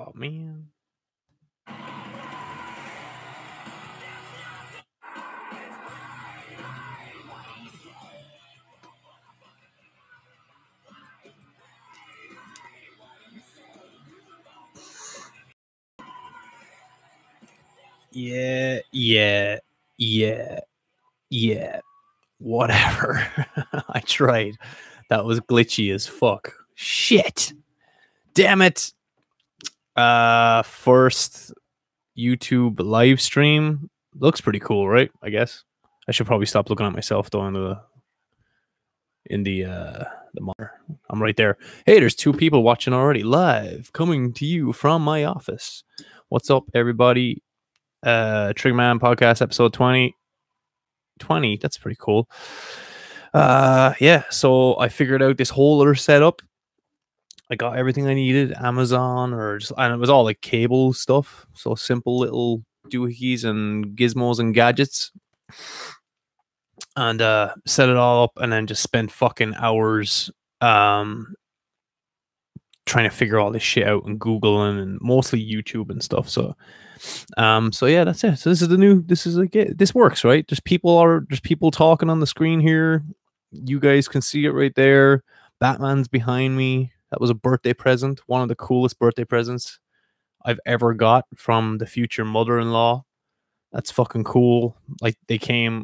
Oh, man. Yeah. Whatever. I tried. That was glitchy as fuck. Shit. Damn it. First YouTube live stream. Looks pretty cool, right? I guess. I should probably stop looking at myself though in the monitor. I'm right there. Hey, there's 2 people watching already live, coming to you from my office. What's up, everybody? Triggerman Podcast episode 20. That's pretty cool. Yeah, so I figured out this whole other setup. I got everything I needed, Amazon, and it was all like cable stuff. So simple little doohickeys and gizmos and gadgets. And set it all up and then just spent fucking hours trying to figure all this shit out and Googling and mostly YouTube and stuff. So yeah, that's it. So this works, right? There's people talking on the screen here. You guys can see it right there. Batman's behind me. That was a birthday present. One of the coolest birthday presents I've ever got from the future mother-in-law. That's fucking cool. Like I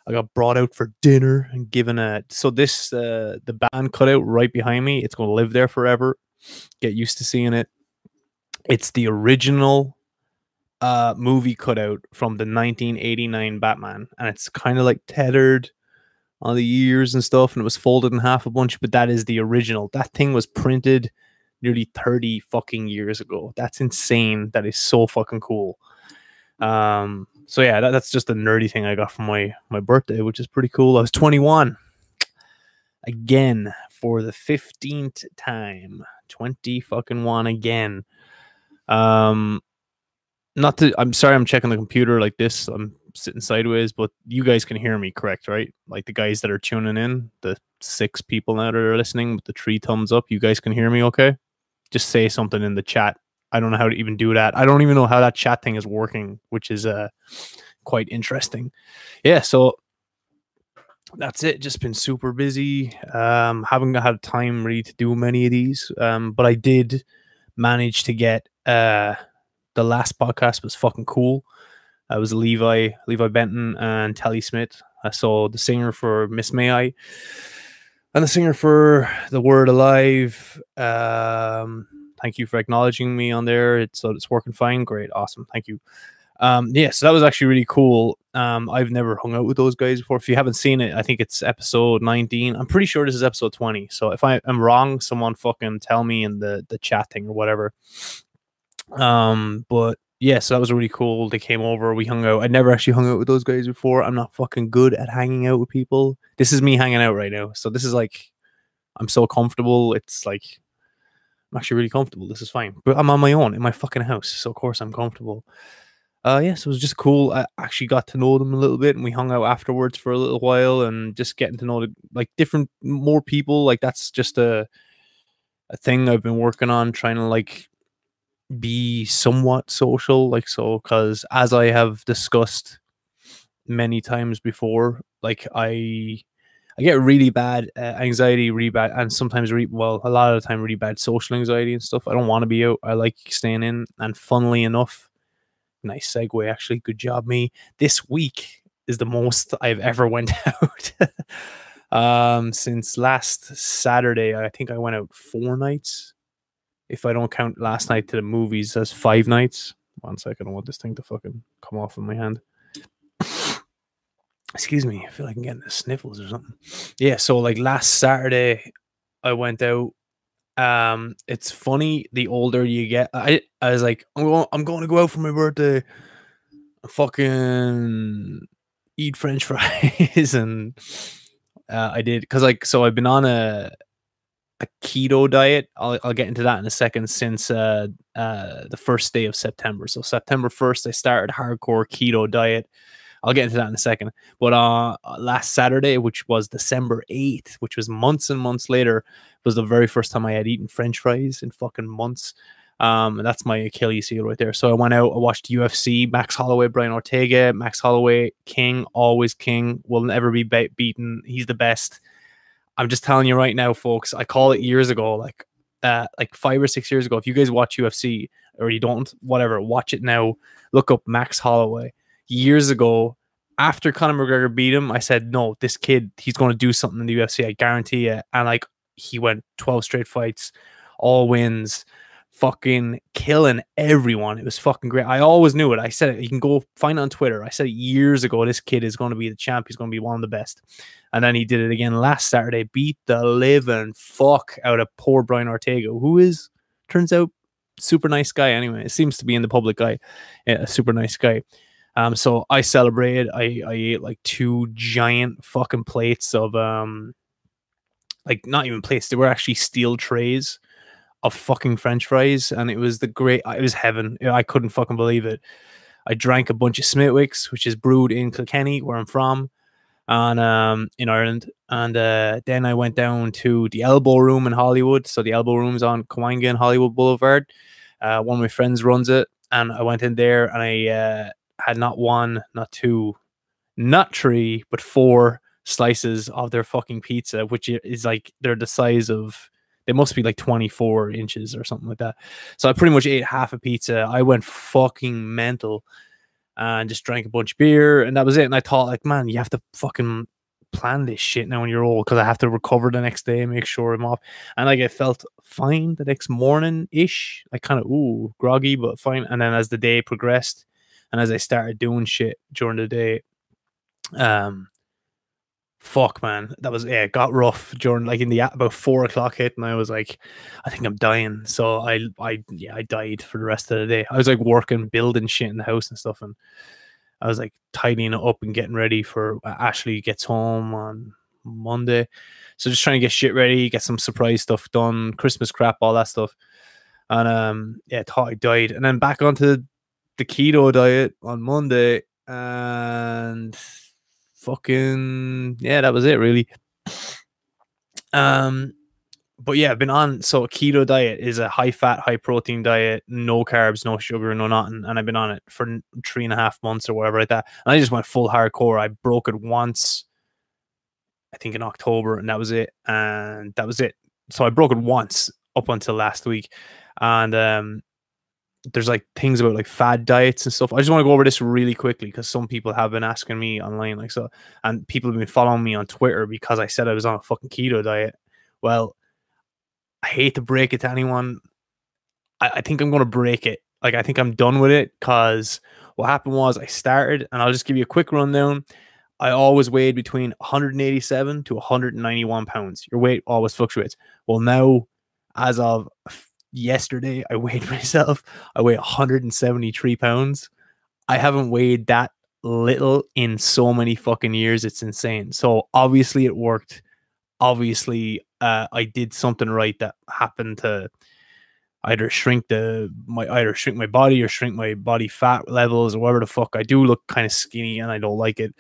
got brought out for dinner and given the band cutout right behind me. It's going to live there forever. Get used to seeing it. It's the original movie cutout from the 1989 Batman, and it's kind of like tethered on the ears and stuff, and it was folded in half a bunch, but that is the original. That thing was printed nearly 30 fucking years ago. That's insane. That is so fucking cool. So yeah, that's just a nerdy thing I got from my birthday, which is pretty cool. I was 21 again for the 15th time. 20 fucking 1 again. I'm sorry, I'm checking the computer like this. I'm sitting sideways, but you guys can hear me, correct, right? Like the guys that are tuning in, the 6 people now that are listening with the 3 thumbs up, you guys can hear me okay? Just say something in the chat. I don't know how to even do that. I don't even know how that chat thing is working, which is quite interesting. Yeah, so that's it. Just been super busy. Haven't had time really to do many of these, but I did manage to get the last podcast was fucking cool. I was Levi Benton and Tally Smith. I saw the singer for Miss May I and the singer for The Word Alive. Thank you for acknowledging me on there. It's working fine. Great. Awesome. Thank you. Yeah, so that was actually really cool. I've never hung out with those guys before. If you haven't seen it, I think it's episode 19. I'm pretty sure this is episode 20. So if I am wrong, someone fucking tell me in the chat thing or whatever. But yeah, so that was really cool. They came over, we hung out. I never actually hung out with those guys before. I'm not fucking good at hanging out with people. This is me hanging out right now. So this is like, I'm so comfortable. It's like, I'm actually really comfortable. This is fine. But I'm on my own in my fucking house. So of course I'm comfortable. Yeah, so it was just cool. I actually got to know them a little bit, and we hung out afterwards for a little while, and just getting to know more people. Like that's just a thing I've been working on, trying to like be somewhat social, like so, because as I have discussed many times before, like I get really bad anxiety, really bad, and sometimes a lot of the time really bad social anxiety and stuff. I don't want to be out. I like staying in, and funnily enough. Nice segue, actually. Good job, me. This week is the most I've ever went out. Since last Saturday, I think I went out 4 nights. If I don't count last night to the movies as 5 nights. 1 second, I want this thing to fucking come off in my hand. Excuse me, I feel like I'm getting the sniffles or something. Yeah, so like last Saturday, I went out. It's funny, the older you get. I was like, I'm going to go out for my birthday, fucking eat French fries, and I did, because I've been on a keto diet. I'll get into that in a second. Since the first day of September, so September 1st, I started hardcore keto diet. I'll get into that in a second. But last Saturday, which was December 8th, which was months and months later, was the very first time I had eaten French fries in fucking months. That's my Achilles heel right there. So I went out, I watched UFC, Max Holloway, Brian Ortega. Max Holloway, king, always king, will never be beaten. He's the best. I'm just telling you right now, folks. I call it years ago, like 5 or 6 years ago. If you guys watch UFC or you don't, whatever, watch it now. Look up Max Holloway. Years ago, after Conor McGregor beat him, I said, no, this kid, he's going to do something in the UFC. I guarantee it. And like, he went 12 straight fights, all wins, fucking killing everyone. It was fucking great. I always knew it. I said it. You can go find it on Twitter. I said it years ago. This kid is going to be the champ. He's going to be one of the best. And then he did it again last Saturday. Beat the living fuck out of poor Brian Ortega, who is, turns out, super nice guy anyway. It seems to be in the public eye. Yeah, a super nice guy. So I celebrated. I ate like 2 giant fucking plates of like not even plates. They were actually steel trays of fucking French fries, and it was it was heaven. I couldn't fucking believe it. I drank a bunch of Smithwicks, which is brewed in Kilkenny, where I'm from, and in Ireland. And then I went down to the Elbow Room in Hollywood. So the Elbow Room's on Cahuenga and Hollywood Boulevard. One of my friends runs it, and I went in there and I had not 1, not 2, not 3, but 4 slices of their fucking pizza, which is like, they're the size of, they must be like 24 inches or something like that. So I pretty much ate half a pizza. I went fucking mental and just drank a bunch of beer, and that was it. And I thought, like, man, you have to fucking plan this shit now when you're old, because I have to recover the next day, make sure I'm off. And like, I felt fine the next morning ish, like kind of groggy, but fine. And then as the day progressed and as I started doing shit during the day, fuck, man, that was, yeah, it got rough during, like, in the about 4 o'clock hit, and I was like, I think I'm dying. So I died for the rest of the day. I was like working, building shit in the house and stuff, and I was like tidying it up and getting ready for Ashley gets home on Monday. So just trying to get shit ready, get some surprise stuff done, Christmas crap, all that stuff. And yeah, I thought I died, and then back onto the keto diet on Monday, and fucking yeah, that was it really. But yeah, I've been on, so a keto diet is a high fat, high protein diet, no carbs, no sugar, no nothing. And I've been on it for 3.5 months or whatever like that. And I just went full hardcore. I broke it once, I think in October, and that was it. And that was it. So I broke it once up until last week. And there's like things about like fad diets and stuff. I just want to go over this really quickly because some people have been asking me online, like, so, and people have been following me on Twitter because I said I was on a fucking keto diet. Well, I hate to break it to anyone. I think I'm going to break it. Like, I think I'm done with it, because what happened was I started, and I'll just give you a quick rundown. I always weighed between 187 to 191 pounds. Your weight always fluctuates. Well, now, as of yesterday, I weighed myself. I weigh 173 pounds. I haven't weighed that little in so many fucking years. It's insane. So obviously it worked. Obviously, I did something right that happened to either shrink my body or shrink my body fat levels or whatever the fuck. I do look kind of skinny, and I don't like it.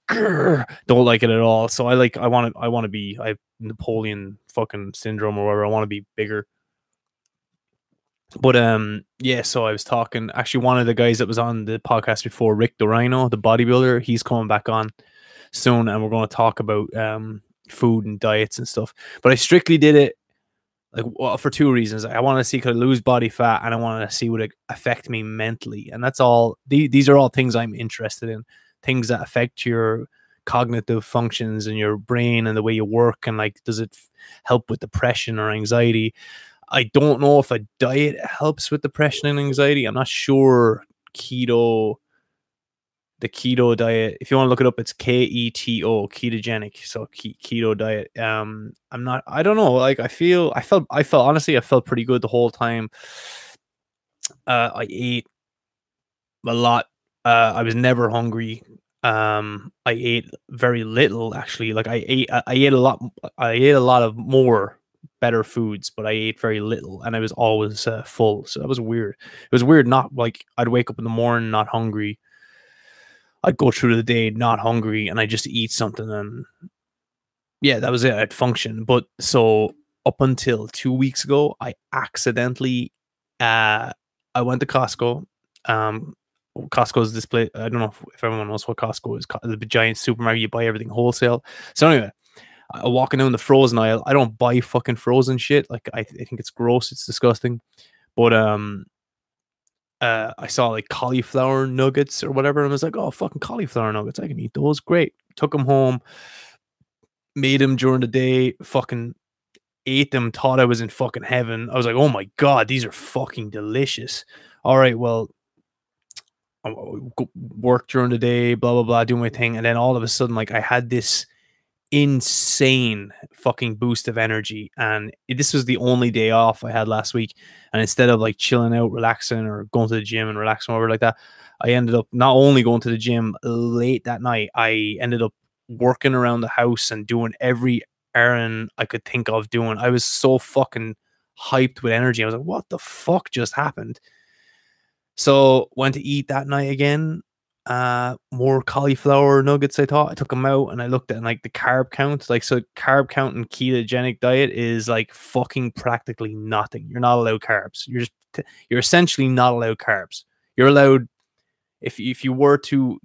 Don't like it at all. So I want to be, I have Napoleon fucking syndrome or whatever. I want to be bigger. But yeah, so I was talking, actually, one of the guys that was on the podcast before, Rick Dorino, the bodybuilder, he's coming back on soon, and we're going to talk about food and diets and stuff. But I strictly did it like for 2 reasons. I want to see, could I lose body fat, and I want to see would it affect me mentally. And that's all. These are all things I'm interested in, things that affect your cognitive functions and your brain and the way you work, and like, does it help with depression or anxiety? I don't know if a diet helps with depression and anxiety. I'm not sure. The keto diet, if you want to look it up, it's KETO, ketogenic. So keto diet. I don't know. Like, I felt honestly, I felt pretty good the whole time. I ate a lot. I was never hungry. I ate very little, actually. Like, I ate a lot. I ate a lot of more better foods, but I ate very little, and I was always full. So that was weird. It was weird. Not like I'd wake up in the morning not hungry. I'd go through the day not hungry, and I just eat something, and yeah, that was it. I'd function. But so up until 2 weeks ago, I accidentally I went to Costco. Costco is this place. I don't know if everyone knows what Costco is. The giant supermarket. You buy everything wholesale. So anyway, walking down the frozen aisle. I don't buy fucking frozen shit. Like I think it's gross. It's disgusting. But I saw like cauliflower nuggets or whatever, and I was like, oh, fucking cauliflower nuggets. I can eat those. Great. Took them home. Made them during the day. Fucking ate them. Thought I was in fucking heaven. I was like, oh my god, these are fucking delicious. All right, well, work during the day, blah blah blah, do my thing, and then all of a sudden, like, I had this insane fucking boost of energy, and this was the only day off I had last week. And instead of like chilling out, relaxing, or going to the gym and relaxing over like that, I ended up not only going to the gym late that night, I ended up working around the house and doing every errand I could think of doing. I was so fucking hyped with energy. I was like, what the fuck just happened? So went to eat that night again. More cauliflower nuggets. I thought I took them out and I looked at like the carb count. Like, so carb count in ketogenic diet is like fucking practically nothing. You're not allowed carbs. You're essentially not allowed carbs. You're allowed, if you were to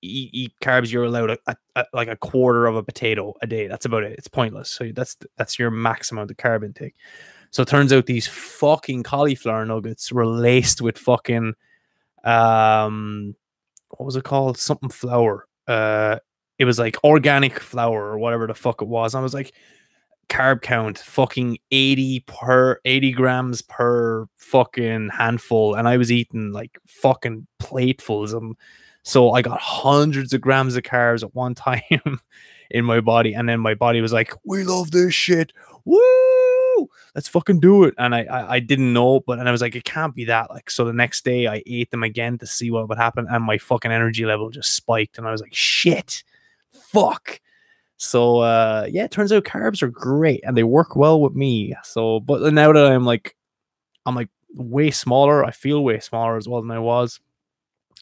eat carbs, you're allowed like a quarter of a potato a day. That's about it. It's pointless. So that's your maximum of the carb intake. So it turns out these fucking cauliflower nuggets were laced with fucking what was it called? Something flour. It was like organic flour or whatever the fuck it was. I was like, carb count fucking 80 grams per fucking handful, and I was eating like fucking platefuls of them. So I got hundreds of grams of carbs at one time in my body, and then my body was like, we love this shit, woo, let's fucking do it. And I didn't know, but and I was like, it can't be that. Like, so the next day I ate them again to see what would happen, and my fucking energy level just spiked, and I was like, shit, fuck. So yeah, it turns out carbs are great and they work well with me. So, but now that I'm like way smaller, I feel way smaller as well than I was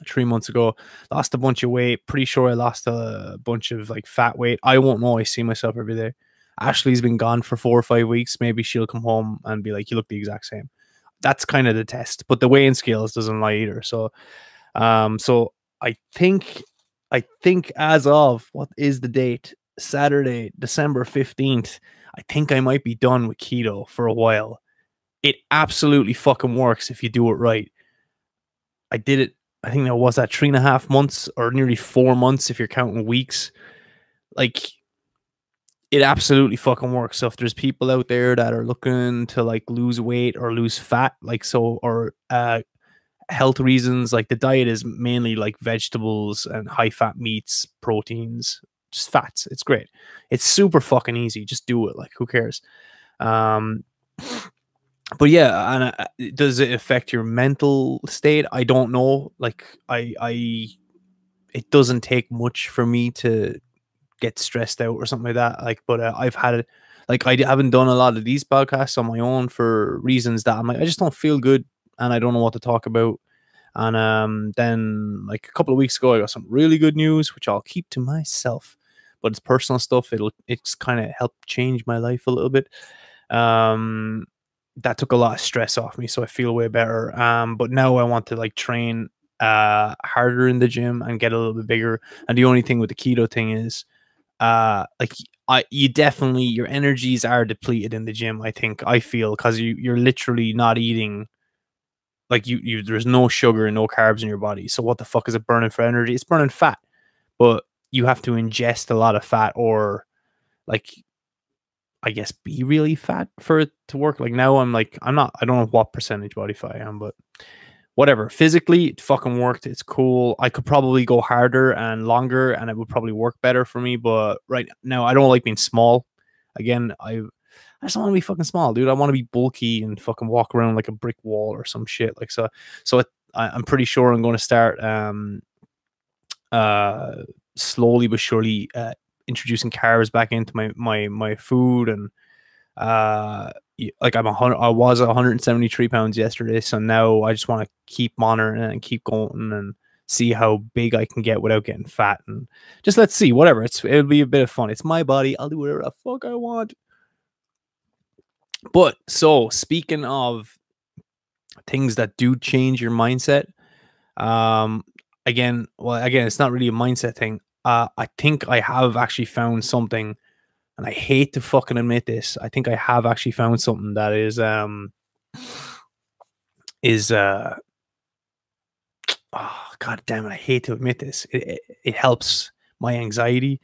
3 months ago. Lost a bunch of weight. Pretty sure I lost a bunch of like fat weight. I won't know. I see myself every day. Ashley's been gone for 4 or 5 weeks. Maybe she'll come home and be like, you look the exact same. That's kind of the test. But the weighing scales doesn't lie either. So so I think as of, what is the date? Saturday, December 15th, I think I might be done with keto for a while. It absolutely fucking works if you do it right. I did it, I think that was that 3.5 months or nearly 4 months if you're counting weeks. Like, it absolutely fucking works. So if there's people out there that are looking to like lose weight or lose fat, like, so, or health reasons, like the diet is mainly like vegetables and high fat meats, proteins, just fats. It's great. It's super fucking easy. Just do it. Like, who cares? But yeah, and does it affect your mental state? I don't know. Like, it doesn't take much for me to get stressed out or something like that. Like, but I've had it. Like, I haven't done a lot of these podcasts on my own for reasons that I'm like, I just don't feel good and I don't know what to talk about. And then like a couple of weeks ago, I got some really good news, which I'll keep to myself. But it's personal stuff. It's kind of helped change my life a little bit. That took a lot of stress off me, so I feel way better. But now I want to like train harder in the gym and get a little bit bigger. And the only thing with the keto thing is, like, you definitely, your energies are depleted in the gym. I feel, because you're literally not eating. Like, there's no sugar and no carbs in your body. So what the fuck is it burning for energy? It's burning fat, but you have to ingest a lot of fat, or like, I guess, be really fat for it to work. Like, now I don't know what percentage body fat I am, but whatever. Physically, it fucking worked. It's cool. I could probably go harder and longer and it would probably work better for me. But right now, I don't like being small. Again, I just don't want to be fucking small, dude. I want to be bulky and fucking walk around like a brick wall or some shit. Like, so I'm pretty sure I'm going to start slowly but surely introducing carbs back into my food. And like, I was 173 pounds yesterday, so now I just want to keep monitoring and keep going and see how big I can get without getting fat. And just, let's see, whatever. It'll be a bit of fun. It's my body. I'll do whatever the fuck I want. But so, speaking of things that do change your mindset. Um, again, it's not really a mindset thing. I think I have actually found something, and I hate to fucking admit this. I think I have actually found something that is oh god damn it, I hate to admit this. It helps my anxiety.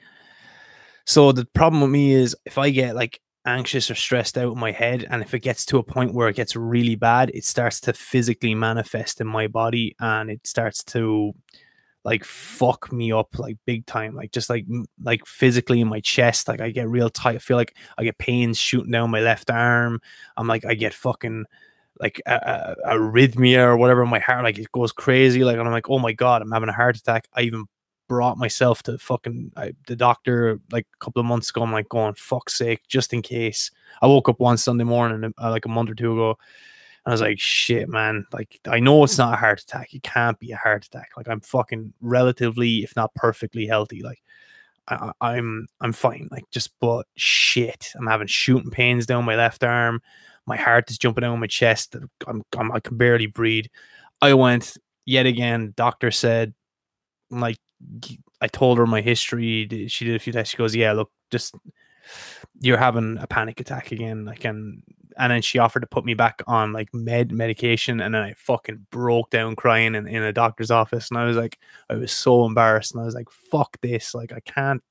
So the problem with me is if I get like anxious or stressed out in my head, and if it gets to a point where it gets really bad, it starts to physically manifest in my body, and it starts to like fuck me up like big time, like just like physically in my chest. Like I get real tight. I feel like I get pains shooting down my left arm. I'm like, I get fucking like a arrhythmia or whatever in my heart. Like it goes crazy. Like, and I'm like, oh my god, I'm having a heart attack. I even brought myself to fucking the doctor like a couple of months ago. I'm like, going, fuck's sake, just in case. I woke up one Sunday morning like a month or two ago, I was like, shit, man. Like, I know it's not a heart attack. It can't be a heart attack. Like, I'm fucking relatively, if not perfectly healthy. Like, I'm fine. Like, just but shit. I'm having shooting pains down my left arm. My heart is jumping down my chest. I can barely breathe. I went yet again. Doctor said, like, I told her my history. She did a few tests. She goes, yeah, look, just you're having a panic attack again. Like, and then she offered to put me back on like medication, and then I fucking broke down crying in a doctor's office, and I was like, I was so embarrassed, and I was like, fuck this, like I can't,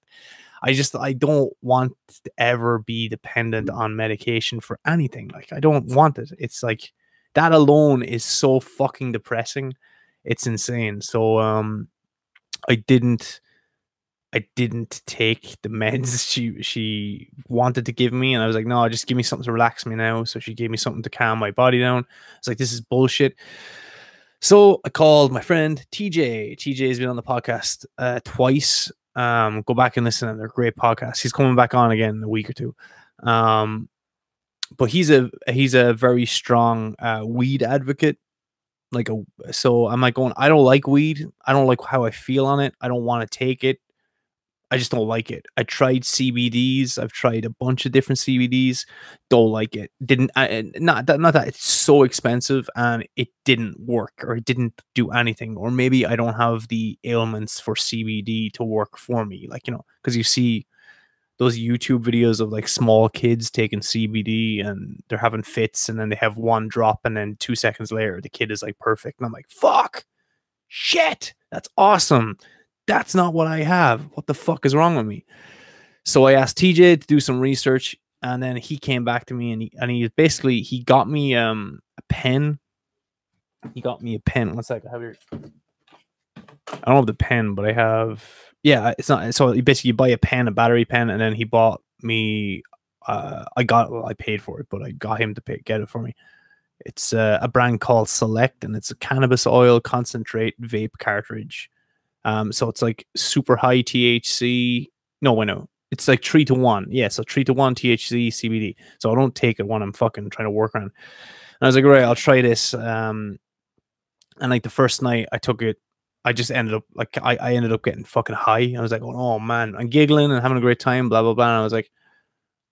I don't want to ever be dependent on medication for anything. Like I don't want it. It's like that alone is so fucking depressing. It's insane. So I didn't take the meds she wanted to give me, and I was like, no, just give me something to relax me now. So she gave me something to calm my body down. It's like, this is bullshit. So I called my friend TJ. TJ has been on the podcast twice. Go back and listen, and they're great podcasts. He's coming back on again in a week or two. But he's a very strong weed advocate. So I'm like going, I don't like weed. I don't like how I feel on it. I don't want to take it. I just don't like it. I tried CBDs. I've tried a bunch of different CBDs. Don't like it. Not that it's so expensive and it didn't work, or it didn't do anything, or maybe I don't have the ailments for CBD to work for me. Like, because you see those YouTube videos of like small kids taking CBD and they're having fits, and then they have one drop, and then 2 seconds later the kid is like perfect. And I'm like, fuck, shit, that's awesome. That's not what I have. What the fuck is wrong with me? So I asked TJ to do some research, and then he came back to me, and he got me a pen. He got me a pen. One sec, I have your. I don't have the pen, but I have. Yeah, it's not. So basically, you buy a pen, a battery pen, and then he bought me. I paid for it, but I got him to get it for me. It's a brand called Select, and it's a cannabis oil concentrate vape cartridge. So it's like super high THC. No, I know. It's like 3-to-1. Yeah, so 3-to-1 THC CBD. So I don't take it when I'm fucking trying to work on. And I was like, right, I'll try this. And like the first night I took it, I just ended up like I ended up getting fucking high. I was like, oh man, I'm giggling and having a great time, blah blah blah. And I was like,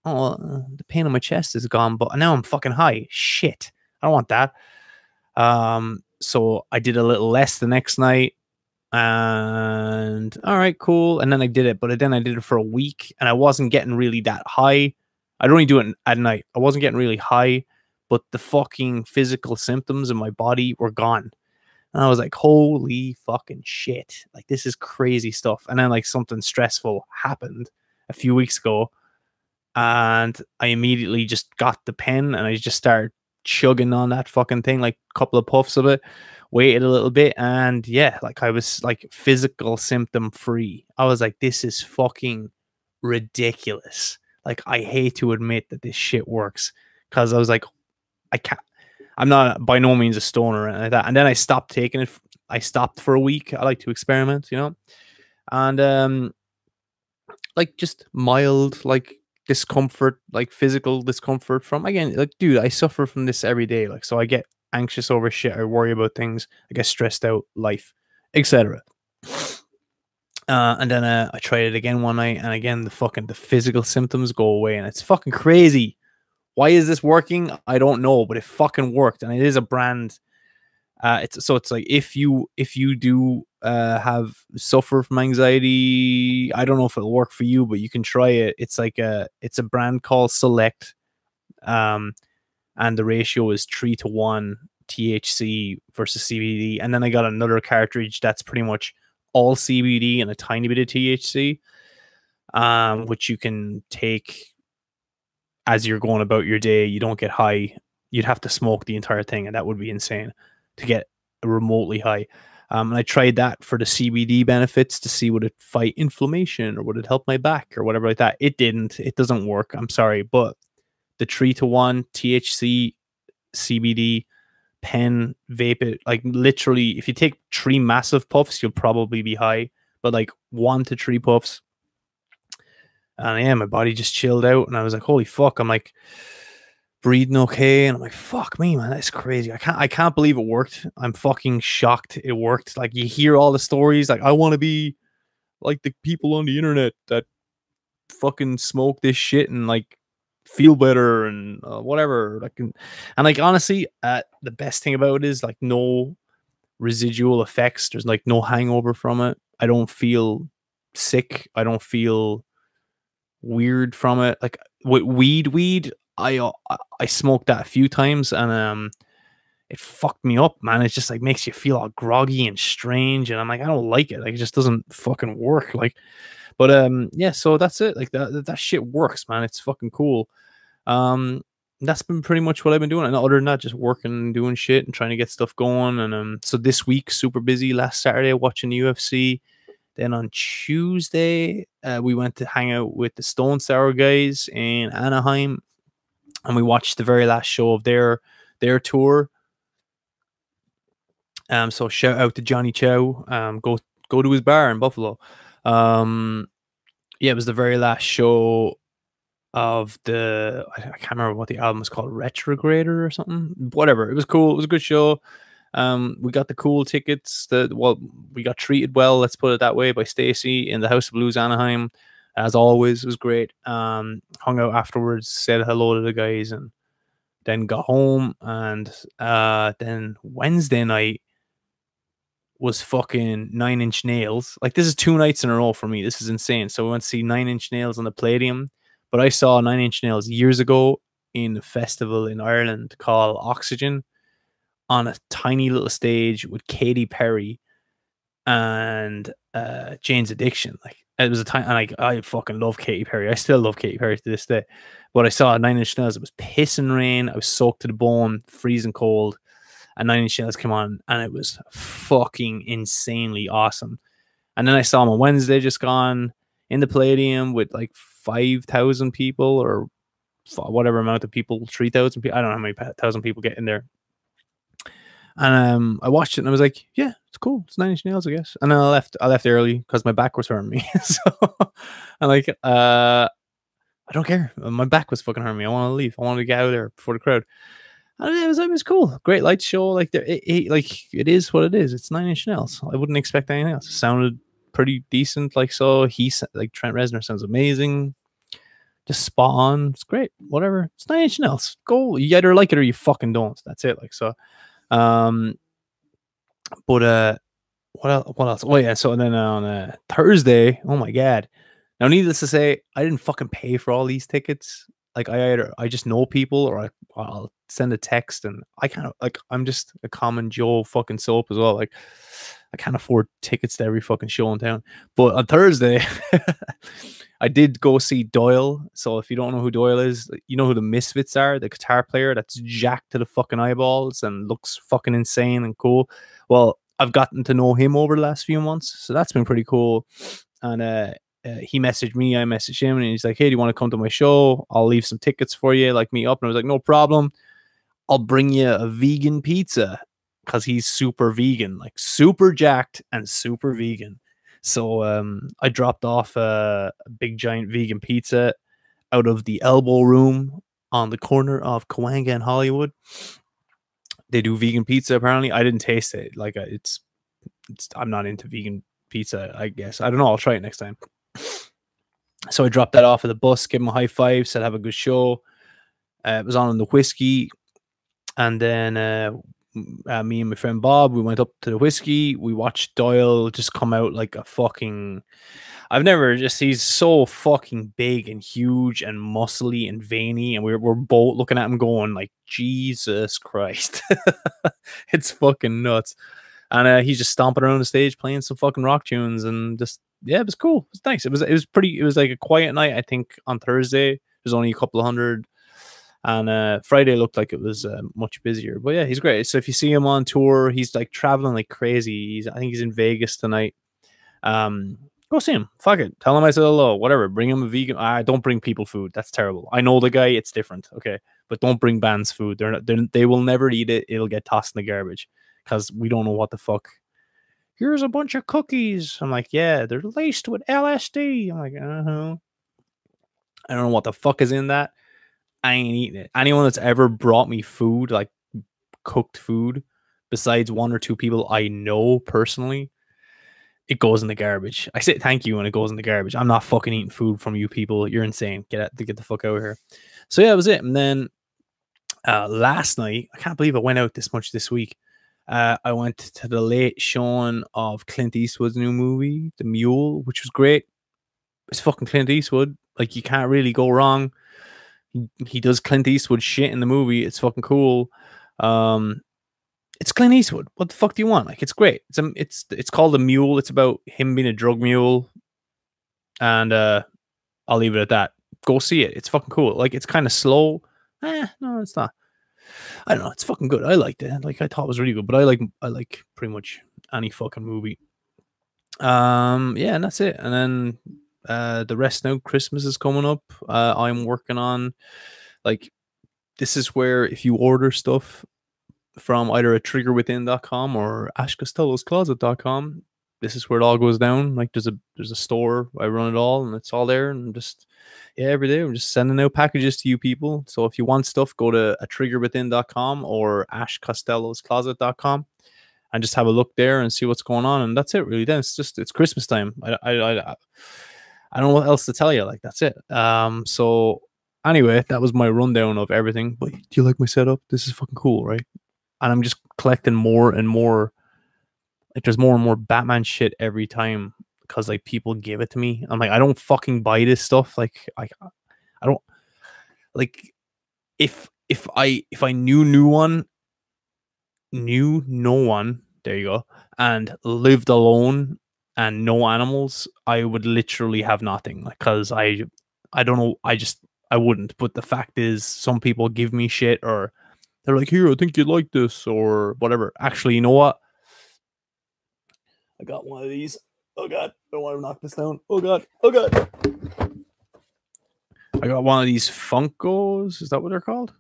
oh, the pain on my chest is gone, but now I'm fucking high. Shit, I don't want that. So I did a little less the next night. And all right, cool. And then I did it, but then I did it for a week, and I wasn't getting really that high. I'd only do it at night. I wasn't getting really high, but the fucking physical symptoms in my body were gone. And I was like, holy fucking shit. Like, this is crazy stuff. And then like something stressful happened a few weeks ago, and I immediately just got the pen and I just started chugging on that fucking thing, like a couple of puffs of it, waited a little bit, and yeah, like I was like physical symptom free. I was like, this is fucking ridiculous. Like, I hate to admit that this shit works, because I was like, I'm not by no means a stoner or anything like that. And then I stopped taking it. I stopped for a week. I like to experiment, and like just mild like discomfort, like physical discomfort from, again, like, dude, I suffer from this every day. Like, so I get anxious over shit. I worry about things. I get stressed out, life, etc. And then I tried it again one night, and again the physical symptoms go away, and it's fucking crazy Why is this working? I don't know, but it fucking worked, and it is a brand. It's like if you do have suffer from anxiety, I don't know if it'll work for you, but you can try it. It's a brand called Select, and the ratio is 3-1 THC versus CBD. And then I got another cartridge that's pretty much all CBD and a tiny bit of THC, which you can take as you're going about your day. You don't get high. You'd have to smoke the entire thing, and that would be insane to get remotely high. And I tried that for the CBD benefits to see would it fight inflammation or would it help my back or whatever like that. It didn't. It doesn't work. I'm sorry, but the 3-1 THC CBD pen vape it, like literally, if you take 3 massive puffs, you'll probably be high, but like 1 to 3 puffs, and yeah, my body just chilled out, and I was like, holy fuck, I'm like breathing okay, and I'm like, fuck me, man, that's crazy. I can't believe it worked. I'm fucking shocked it worked. Like, you hear all the stories, like, I want to be like the people on the internet that fucking smoke this shit and like feel better and whatever. Like, and like, honestly, the best thing about it is like no residual effects. There's like no hangover from it. I don't feel sick. I don't feel weird from it. Like with weed, I smoked that a few times, and it fucked me up, man. It just like makes you feel all groggy and strange, and I'm like, I don't like it. Like, it just doesn't fucking work. Like, but yeah, so that's it. Like, that shit works, man. It's fucking cool. That's been pretty much what I've been doing. And other than that, just working and doing shit and trying to get stuff going. And so this week, super busy. Last Saturday, watching the UFC. Then on Tuesday, we went to hang out with the Stone Sour guys in Anaheim, and we watched the very last show of their tour. So shout out to Johnny Chow. Go to his bar in Buffalo. Yeah, it was the very last show of I can't remember what the album was called, Retrograder or something. Whatever. It was cool. It was a good show. We got the cool tickets. We got treated well, let's put it that way, by Stacy in the House of Blues Anaheim. As always, it was great. Hung out afterwards, said hello to the guys, and then got home. And then Wednesday night was fucking 9 Inch Nails. Like, this is 2 nights in a row for me. This is insane. So we went to see 9 Inch Nails on the Palladium. But I saw 9 Inch Nails years ago in a festival in Ireland called Oxygen, on a tiny little stage with Katy Perry and Jane's Addiction. Like, it was a time, and like, I fucking love Katy Perry. I still love Katy Perry to this day. But I saw 9 Inch Nails. It was pissing rain. I was soaked to the bone, freezing cold. And 9 Inch Nails came on, and it was fucking insanely awesome. And then I saw him on Wednesday, just gone, in the Palladium with like 5,000 people or whatever amount of people, 3,000 people. I don't know how many 1,000 people get in there. And I watched it, and I was like, yeah, it's cool. It's 9 Inch Nails, I guess. And then I left early because my back was hurting me. So I'm like, I don't care. My back was fucking hurting me. I want to leave. I wanted to get out of there before the crowd. And it was cool. Great light show. Like, it is what it is. It's 9 Inch Nails. I wouldn't expect anything else. It sounded pretty decent. Like, so like Trent Reznor sounds amazing. Just spot on. It's great. Whatever. It's 9 Inch Nails. Go. You either like it or you fucking don't. That's it. Like, so. But what else? Oh yeah. So then on Thursday, oh my god. Now, needless to say, I didn't fucking pay for all these tickets. Like, I just know people, or I'll send a text, and I kind of, like, I'm just a common Joe fucking soap as well. Like, I can't afford tickets to every fucking show in town. But on Thursday, I did go see Doyle. So if you don't know who Doyle is, you know who the Misfits are, the guitar player that's jacked to the fucking eyeballs and looks fucking insane and cool. Well, I've gotten to know him over the last few months, so that's been pretty cool. And he messaged me, I messaged him, and he's like, hey, do you want to come to my show? I'll leave some tickets for you, like, meet up. And I was like, no problem. I'll bring you a vegan pizza, because he's super vegan, like super jacked and super vegan. So I dropped off a big giant vegan pizza out of the Elbow Room on the corner of Cahuenga and Hollywood. They do vegan pizza, apparently. I didn't taste it. Like, I'm not into vegan pizza, I guess. I don't know. I'll try it next time. So I dropped that off at the bus, gave him a high five, said have a good show. It was on in the whiskey, and then me and my friend Bob, we went up to the whiskey. We watched Doyle just come out like a fucking. I've never just. He's so fucking big and huge and muscly and veiny, and we're both looking at him going like, Jesus Christ, it's fucking nuts. And he's just stomping around the stage playing some fucking rock tunes, and just yeah, it was cool. It was nice. It was pretty. It was like a quiet night. I think on Thursday there's only a couple of hundred. And Friday looked like it was much busier. But yeah, he's great. So if you see him on tour, he's like traveling like crazy. I think he's in Vegas tonight. Go see him. Fuck it. Tell him I said hello. Whatever. Bring him a vegan. Don't bring people food. That's terrible. I know the guy. It's different. Okay, but don't bring bands food. They will never eat it. It'll get tossed in the garbage because we don't know what the fuck. Here's a bunch of cookies. I'm like, yeah, they're laced with LSD. I'm like, I don't know what the fuck is in that. I ain't eating it. Anyone that's ever brought me food, like cooked food, besides one or two people I know personally, it goes in the garbage. I say thank you and it goes in the garbage. I'm not fucking eating food from you people. You're insane. Get the fuck out of here. So yeah, that was it. And then last night, I can't believe I went out this much this week. I went to the late showing of Clint Eastwood's new movie, The Mule, which was great. It's fucking Clint Eastwood. Like, you can't really go wrong. He does Clint Eastwood shit in the movie. It's fucking cool. It's Clint Eastwood. What the fuck do you want? Like, it's great. It's called The Mule. It's about him being a drug mule. And I'll leave it at that. Go see it. It's fucking cool. Like, it's kind of slow. No, it's not. I don't know. It's fucking good. I liked it. Like, I thought it was really good. But I like pretty much any fucking movie. Yeah, and that's it. And then the rest now, Christmas is coming up. I'm working on, like, this is where if you order stuff from either a triggerwithin.com or ashcostelloscloset.com, this is where it all goes down. Like, there's a store, I run it all, and it's all there. And just every day I'm just sending out packages to you people. So if you want stuff, go to a triggerwithin.com or ashcostelloscloset.com and just have a look there and see what's going on. And that's it, really. Then it's Christmas time. I don't know what else to tell you. Like, that's it. So anyway, that was my rundown of everything. But do you like my setup? This is fucking cool, right? And I'm just collecting more and more. Like, there's more and more Batman shit every time because, like, people give it to me. I'm like, I don't fucking buy this stuff. Like, I don't, like, if I knew no one, there you go, and lived alone and no animals, I would literally have nothing. Like, cause I don't know, I wouldn't. But the fact is, some people give me shit, or they're like, here, I think you'd like this, or whatever. Actually, you know what? I got one of these. Oh god, I don't want to knock this down. Oh god. I got one of these Funkos. Is that what they're called?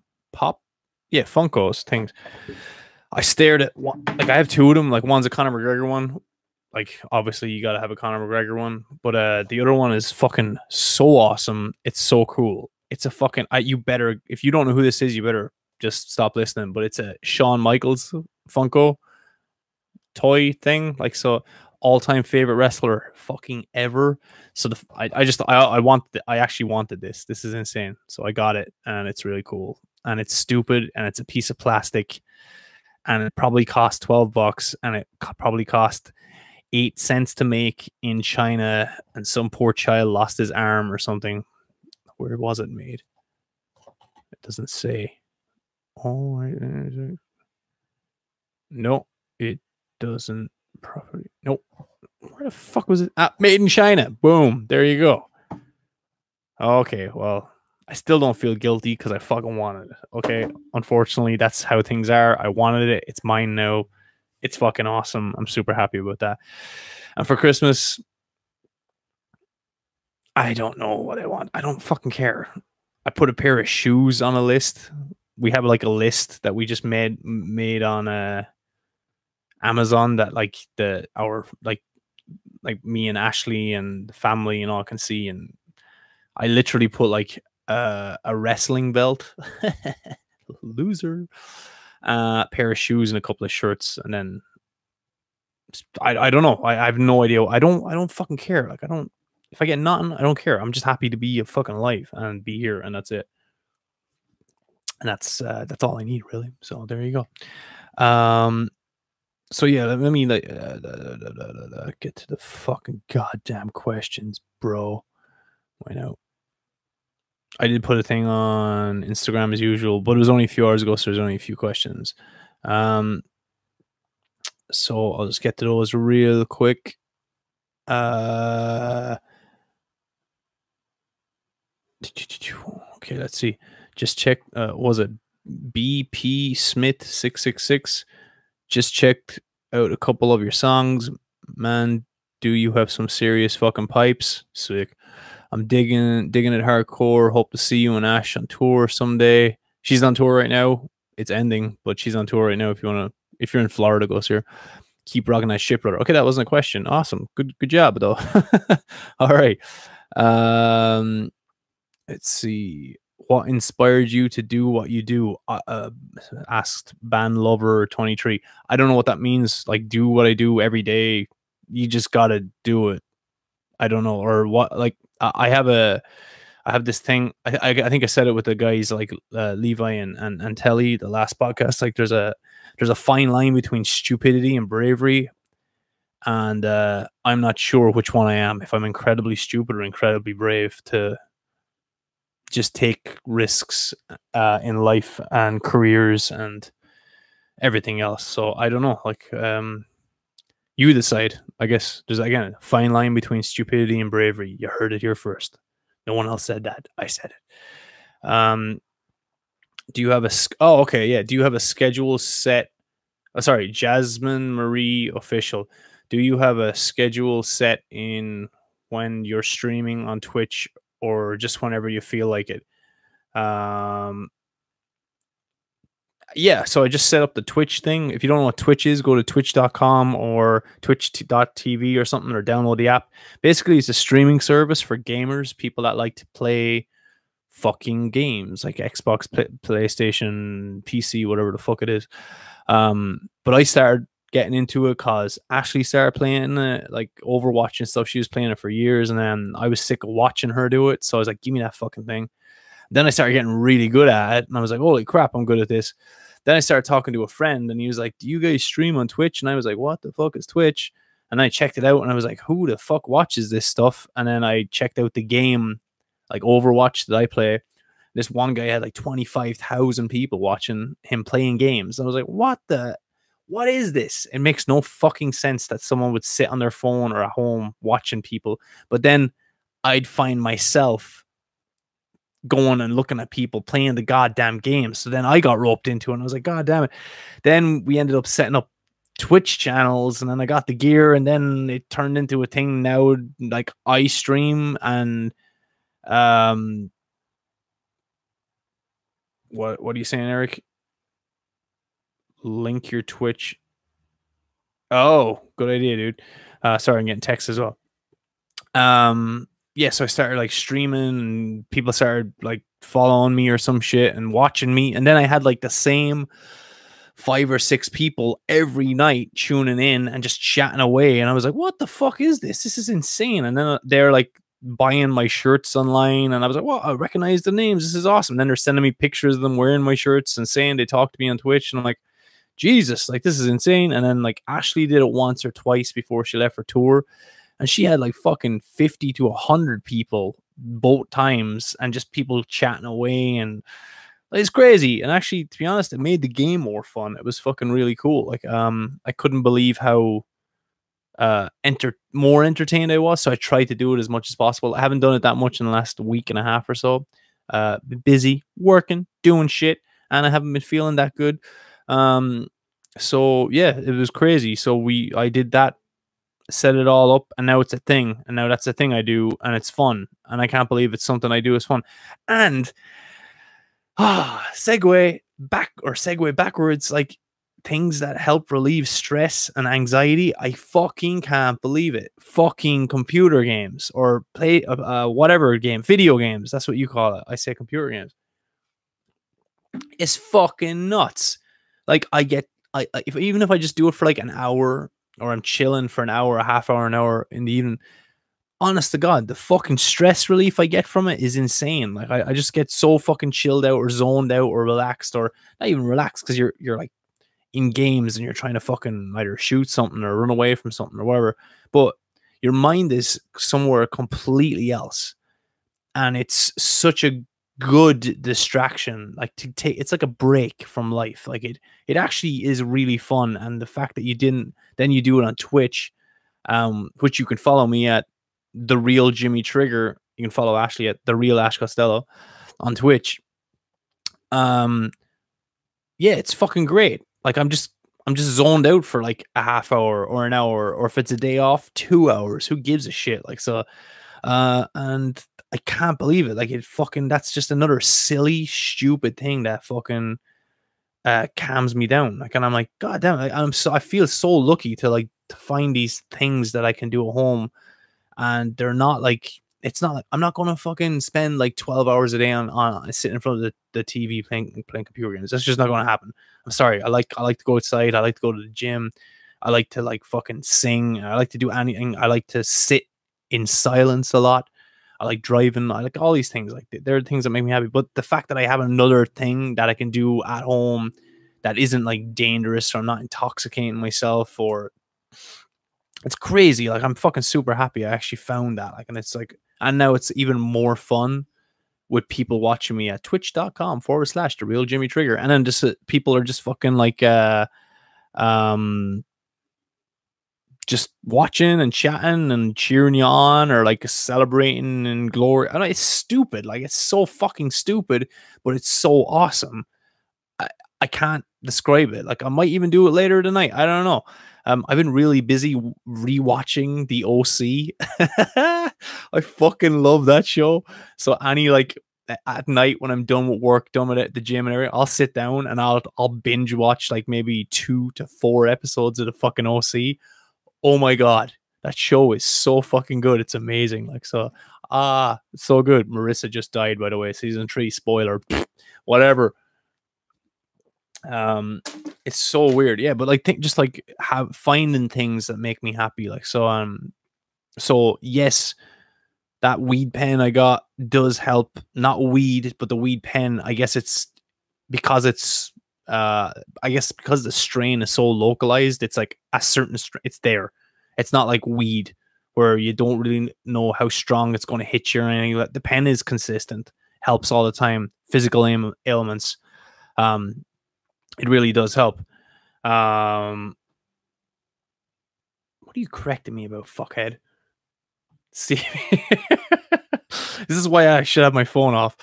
Yeah, Funkos things. I stared at one. Like, I have two of them. Like, one's a Conor McGregor one. Like, obviously you gotta have a Conor McGregor one, but the other one is fucking so awesome. It's so cool. It's a fucking. You better, if you don't know who this is, you better just stop listening. But it's a Shawn Michaels Funko toy thing. Like, so all-time favorite wrestler fucking ever. So I actually wanted this. This is insane. So I got it, and it's really cool. And it's stupid, and it's a piece of plastic, and it probably cost $12, and it probably cost 8 cents to make in China, and some poor child lost his arm or something. Where was it made? It doesn't say. Oh, no, it doesn't properly. Nope. Where the fuck was it? Made in China. Boom. There you go. Okay, well, I still don't feel guilty because I fucking wanted it. Okay, unfortunately, that's how things are. I wanted it. It's mine now. It's fucking awesome. I'm super happy about that. And for Christmas, I don't know what I want. I don't fucking care. I put a pair of shoes on a list. We have like a list that we just made on Amazon that like like me and Ashley and the family and all can see. And I literally put like a wrestling belt, loser, pair of shoes and a couple of shirts, and then I don't know. I have no idea. I don't fucking care. Like, if I get nothing, I don't care. I'm just happy to be fucking alive and be here, and that's it. And that's all I need, really. So there you go. So yeah, let me like get to the fucking goddamn questions, bro. Why now? I did put a thing on Instagram as usual, but it was only a few hours ago, so there's only a few questions. Um, so I'll just get to those real quick. Okay, let's see. Just check. Was it BP Smith 666? Just checked out a couple of your songs, man. Do you have some serious fucking pipes? Sick. I'm digging it hardcore. Hope to see you and Ash on tour someday. She's on tour right now. It's ending, but she's on tour right now. If you're in Florida, go see her. Keep rocking that shit, brother. Okay, that wasn't a question. Awesome. Good job, though. All right. Um, let's see. What inspired you to do what you do? Asked Band Lover 23. I don't know what that means. Like, do what I do every day. You just gotta do it. I don't know, or what. Like, I have this thing. I think I said it with the guys like Levi and Telly, the last podcast. Like, there's a fine line between stupidity and bravery, and I'm not sure which one I am. If I'm incredibly stupid or incredibly brave to just take risks in life and careers and everything else. So I don't know. Like, you decide. I guess there's again a fine line between stupidity and bravery. You heard it here first. No one else said that. I said it. Do you have a? Oh, okay, yeah. Do you have a schedule set? Oh, sorry, Jasmine Marie official. Do you have a schedule set in when you're streaming on Twitch or just whenever you feel like it? Yeah, so I just set up the Twitch thing. If you don't know what Twitch is, go to twitch.com or twitch.tv or something, or download the app. Basically, it's a streaming service for gamers, people that like to play fucking games like Xbox, PlayStation, PC, whatever the fuck it is. But I started getting into it because Ashley started playing it, like Overwatch and stuff. She was playing it for years, and then I was sick of watching her do it. So I was like, give me that fucking thing. Then I started getting really good at it, and I was like, holy crap, I'm good at this. Then I started talking to a friend, and he was like, do you guys stream on Twitch? And I was like, what the fuck is Twitch? And I checked it out, and I was like, who the fuck watches this stuff? And then I checked out the game, like Overwatch, that I play. This one guy had like 25,000 people watching him playing games. And I was like, what is this? It makes no fucking sense that someone would sit on their phone or at home watching people. But then I'd find myself going and looking at people playing the goddamn game. So then I got roped into it, and I was like, God damn it. Then we ended up setting up Twitch channels, and then I got the gear, and then it turned into a thing now, like I stream, and what are you saying, Eric? Link your Twitch. Oh, good idea, dude. Sorry, I'm getting texts as well. Yeah, so I started like streaming, and people started like following me or some shit and watching me. And then I had like the same 5 or 6 people every night tuning in and just chatting away. And I was like, what the fuck is this? This is insane. And then they're like buying my shirts online. And I was like, well, I recognize the names. This is awesome. And then they're sending me pictures of them wearing my shirts and saying they talked to me on Twitch. And I'm like, Jesus, like this is insane. And then like Ashley did it once or twice before she left for tour. And she had like fucking 50 to 100 people both times, and just people chatting away, and it's crazy. And actually, to be honest, it made the game more fun. It was fucking really cool. Like, I couldn't believe how more entertained I was. So I tried to do it as much as possible. I haven't done it that much in the last week and a half or so. Been busy working, doing shit, and I haven't been feeling that good. So yeah, it was crazy. So I did that, set it all up, and now it's a thing, and now that's a thing I do, and it's fun, and I can't believe it's something I do is fun. And segue backwards, like things that help relieve stress and anxiety. I fucking can't believe it. Fucking computer games, or play whatever game, video games, that's what you call it. I say computer games. It's fucking nuts. Like even if I just do it for like an hour, or I'm chilling for an hour, a half hour, an hour in the evening, honest to God, the fucking stress relief I get from it is insane. Like I just get so fucking chilled out or zoned out or relaxed, or not even relaxed, because you're like in games and you're trying to fucking either shoot something or run away from something or whatever. But your mind is somewhere completely else. And it's such a good distraction. Like to take, it's like a break from life. Like it actually is really fun. And the fact that you didn't, then you do it on Twitch, which you can follow me at The Real Jimmy Trigger. You can follow Ashley at The Real Ash Costello on Twitch. Yeah, it's fucking great. Like I'm just zoned out for like a half hour or an hour, or if it's a day off, 2 hours. Who gives a shit? Like, so and I can't believe it. Like it fucking, that's just another silly, stupid thing that fucking calms me down. Like, and I'm like, God damn, like, I feel so lucky to like to find these things that I can do at home, and they're not like, it's not like I'm not gonna fucking spend like 12 hours a day on sitting in front of the TV playing computer games. That's just not gonna happen. I'm sorry. I like to go outside. I like to go to the gym. I like to like fucking sing. I like to do anything. I like to sit in silence a lot. I like driving. I like all these things. Like they're things that make me happy. But the fact that I have another thing that I can do at home that isn't like dangerous, or I'm not intoxicating myself, or it's crazy. Like I'm fucking super happy I actually found that. Like, and it's like, and now it's even more fun with people watching me at twitch.com/The Real Jimmy Trigger. And then just people are just fucking like just watching and chatting and cheering you on, or like celebrating and glory. I know it's stupid. Like it's so fucking stupid, but it's so awesome. I can't describe it. Like I might even do it later tonight. I don't know. I've been really busy rewatching the OC. I fucking love that show. So any like at night when I'm done with work, done with it, the gym and everything, I'll sit down and I'll binge watch like maybe 2 to 4 episodes of the fucking OC. Oh my God, that show is so fucking good. It's amazing. Like, so, it's so good. Marissa just died, by the way. Season 3, spoiler, whatever. It's so weird. Yeah, but like, just like finding things that make me happy. Like, so yes, that weed pen I got does help. Not weed, but the weed pen, I guess it's because it's, I guess because the strain is so localized, it's like a certain it's there. It's not like weed where you don't really know how strong it's going to hit you or anything. The pen is consistent, helps all the time. Physical ailments, it really does help. What are you correcting me about, fuckhead? See, this is why I should have my phone off.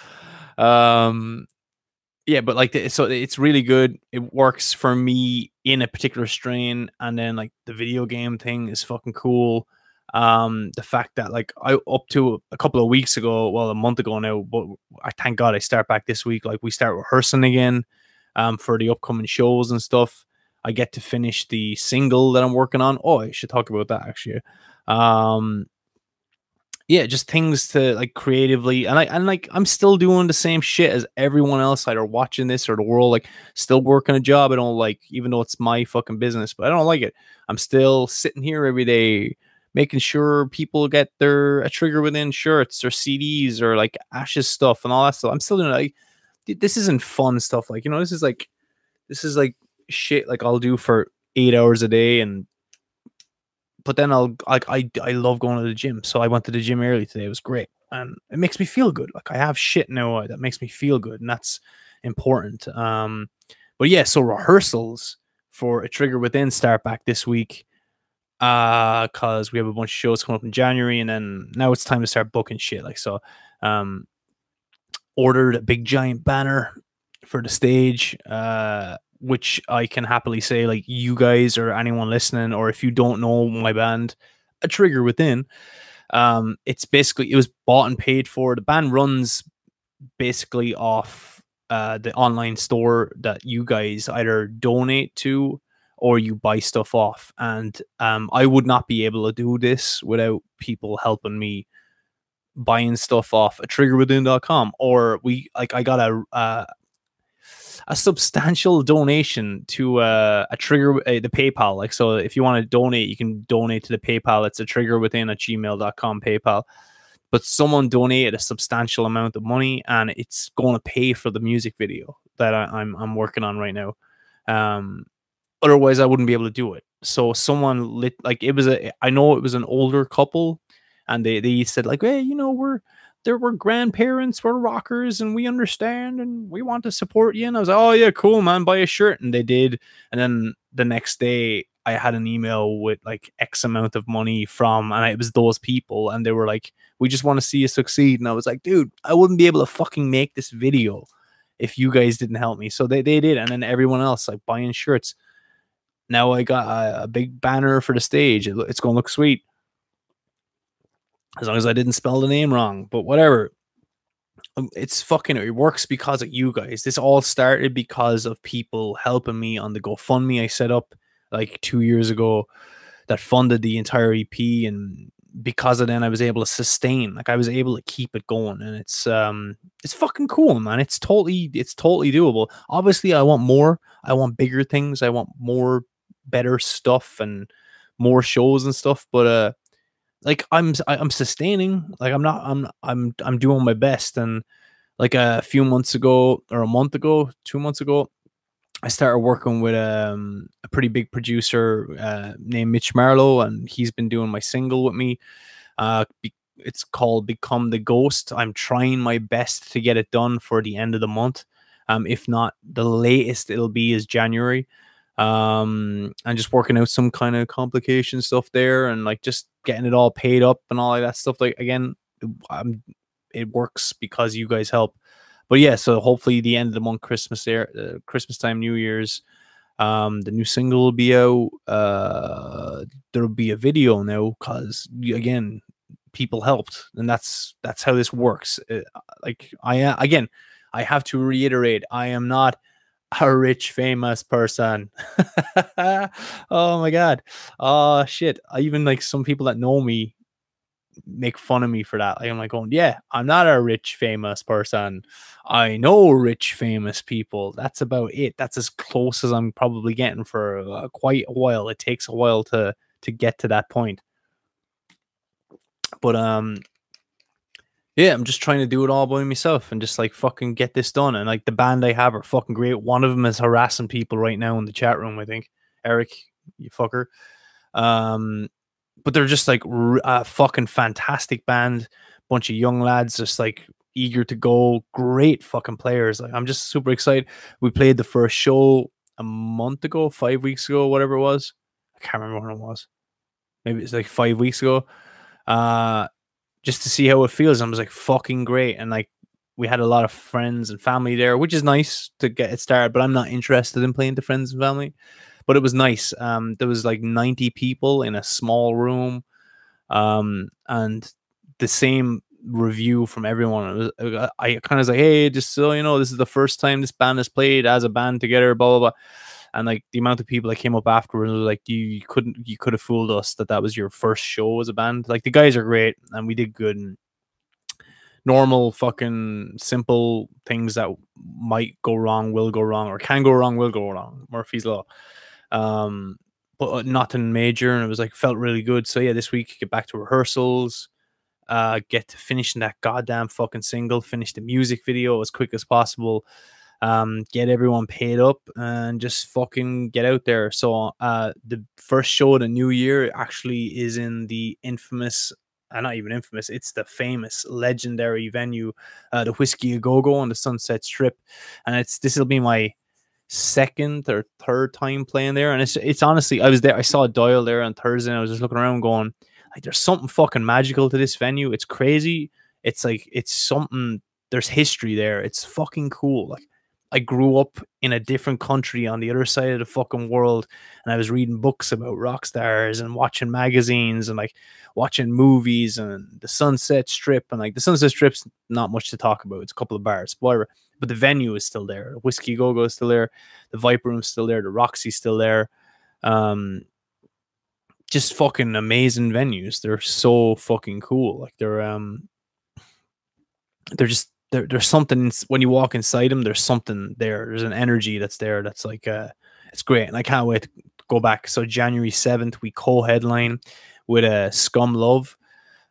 Yeah, but like, so it's really good. It works for me in a particular strain, and then like the video game thing is fucking cool. The fact that like I up to a couple of weeks ago, well, a month ago now, but I thank God I start back this week. Like we start rehearsing again, for the upcoming shows and stuff. I get to finish the single that I'm working on. Oh, I should talk about that actually. Yeah, just things to like creatively, and like I'm still doing the same shit as everyone else, either watching this or the world, like still working a job I don't like, even though it's my fucking business, but I don't like it. I'm still sitting here every day making sure people get their A Trigger Within shirts or CDs or like Ash's stuff and all that stuff. I'm still doing like, this isn't fun stuff. Like, you know, this is like shit like I'll do for 8 hours a day, and but then I love going to the gym. So I went to the gym early today. It was great. And it makes me feel good. Like I have shit now that makes me feel good. And that's important. But yeah, so rehearsals for A Trigger Within start back this week. Cause we have a bunch of shows coming up in January, and then now it's time to start booking shit. Like, so, ordered a big giant banner for the stage, which I can happily say, like, you guys or anyone listening, or if you don't know my band, A Trigger Within, it's basically, it was bought and paid for. The band runs basically off the online store that you guys either donate to or you buy stuff off. And I would not be able to do this without people helping me buying stuff off at triggerwithin.com. Or I got a substantial donation to a trigger the PayPal. Like, so if you want to donate, you can donate to the PayPal. It's a triggerwithin@gmail.com PayPal. But someone donated a substantial amount of money, and it's going to pay for the music video that I'm working on right now. Otherwise, I wouldn't be able to do it. So someone lit, like, I know it was an older couple, and they said like, hey, we're grandparents, we're rockers, and we understand, and we want to support you. And I was like, oh yeah, cool, man, buy a shirt. And they did. And then the next day, I had an email with like X amount of money and it was those people, and they were like, we just want to see you succeed. And I was like, dude, I wouldn't be able to fucking make this video if you guys didn't help me. So they did. And then everyone else, like, buying shirts. Now I got a big banner for the stage. It's going to look sweet. As long as I didn't spell the name wrong, but whatever. It works because of you guys. This all started because of people helping me on the GoFundMe I set up like 2 years ago that funded the entire EP. And because of then I was able to sustain, like, I was able to keep it going. And it's fucking cool, man. It's totally doable. Obviously, I want more. I want bigger things. I want more better stuff and more shows and stuff. But like, I'm sustaining. Like, I'm doing my best. And like a few months ago, or a month ago, 2 months ago, I started working with a pretty big producer named Mitch Marlowe, and he's been doing my single with me. It's called Become the Ghost. I'm trying my best to get it done for the end of the month. If not, the latest it'll be is January. I'm just working out some kind of complication stuff there, and like just getting it all paid up and all of that stuff. Like, again, it works because you guys help. But yeah, so hopefully the end of the month, Christmas time, New Year's, the new single will be out. There'll be a video now because, again, people helped, and that's how this works. Like, I have to reiterate, I am not a rich, famous person. Oh my god. Oh shit. I even, like, some people that know me make fun of me for that. Like, I'm like going, yeah, I'm not a rich, famous person. I know rich, famous people. That's about it. That's as close as I'm probably getting for quite a while. It takes a while to get to that point. But yeah, I'm just trying to do it all by myself and just like fucking get this done. And like, the band I have are fucking great. One of them is harassing people right now in the chat room, I think. Eric, you fucker. But they're just like a fucking fantastic band. Bunch of young lads just like eager to go. Great fucking players. Like, I'm just super excited. We played the first show a month ago, 5 weeks ago, whatever it was. I can't remember when it was. Maybe it's like 5 weeks ago. Just to see how it feels. And I was like, fucking great. And like, we had a lot of friends and family there, which is nice to get it started, but I'm not interested in playing to friends and family. But it was nice. There was like 90 people in a small room, and the same review from everyone. I kind of was like, hey, just so you know, this is the first time this band has played as a band together, blah, blah, blah. And like, the amount of people that came up afterwards was like, you could have fooled us that was your first show as a band. Like, the guys are great, and we did good. And normal fucking simple things that might go wrong will go wrong, or can go wrong will go wrong. Murphy's Law. But nothing major, and it was like, felt really good. So yeah, this week, get back to rehearsals, get to finishing that goddamn fucking single, finish the music video as quick as possible, get everyone paid up, and just fucking get out there. So the first show of the new year actually is in the infamous, not even infamous, it's the famous legendary venue, the Whiskey A Go Go on the Sunset Strip. And this will be my second or third time playing there, and it's honestly, I was there, I saw a dial there on Thursday, and I was just looking around going, like, there's something fucking magical to this venue. It's crazy. It's like, it's something, there's history there. It's fucking cool. Like, I grew up in a different country on the other side of the fucking world, and I was reading books about rock stars and watching magazines and like watching movies and the Sunset Strip. And like, the Sunset Strip's not much to talk about. It's a couple of bars, whatever. But the venue is still there. Whiskey Go Go is still there. The Viper Room's still there. The Roxy's still there. Just fucking amazing venues. They're so fucking cool. Like, they're just there's something when you walk inside them. There's something there. There's an energy that's there. That's like it's great, and I can't wait to go back. So January 7th, we co-headline with Scum Love,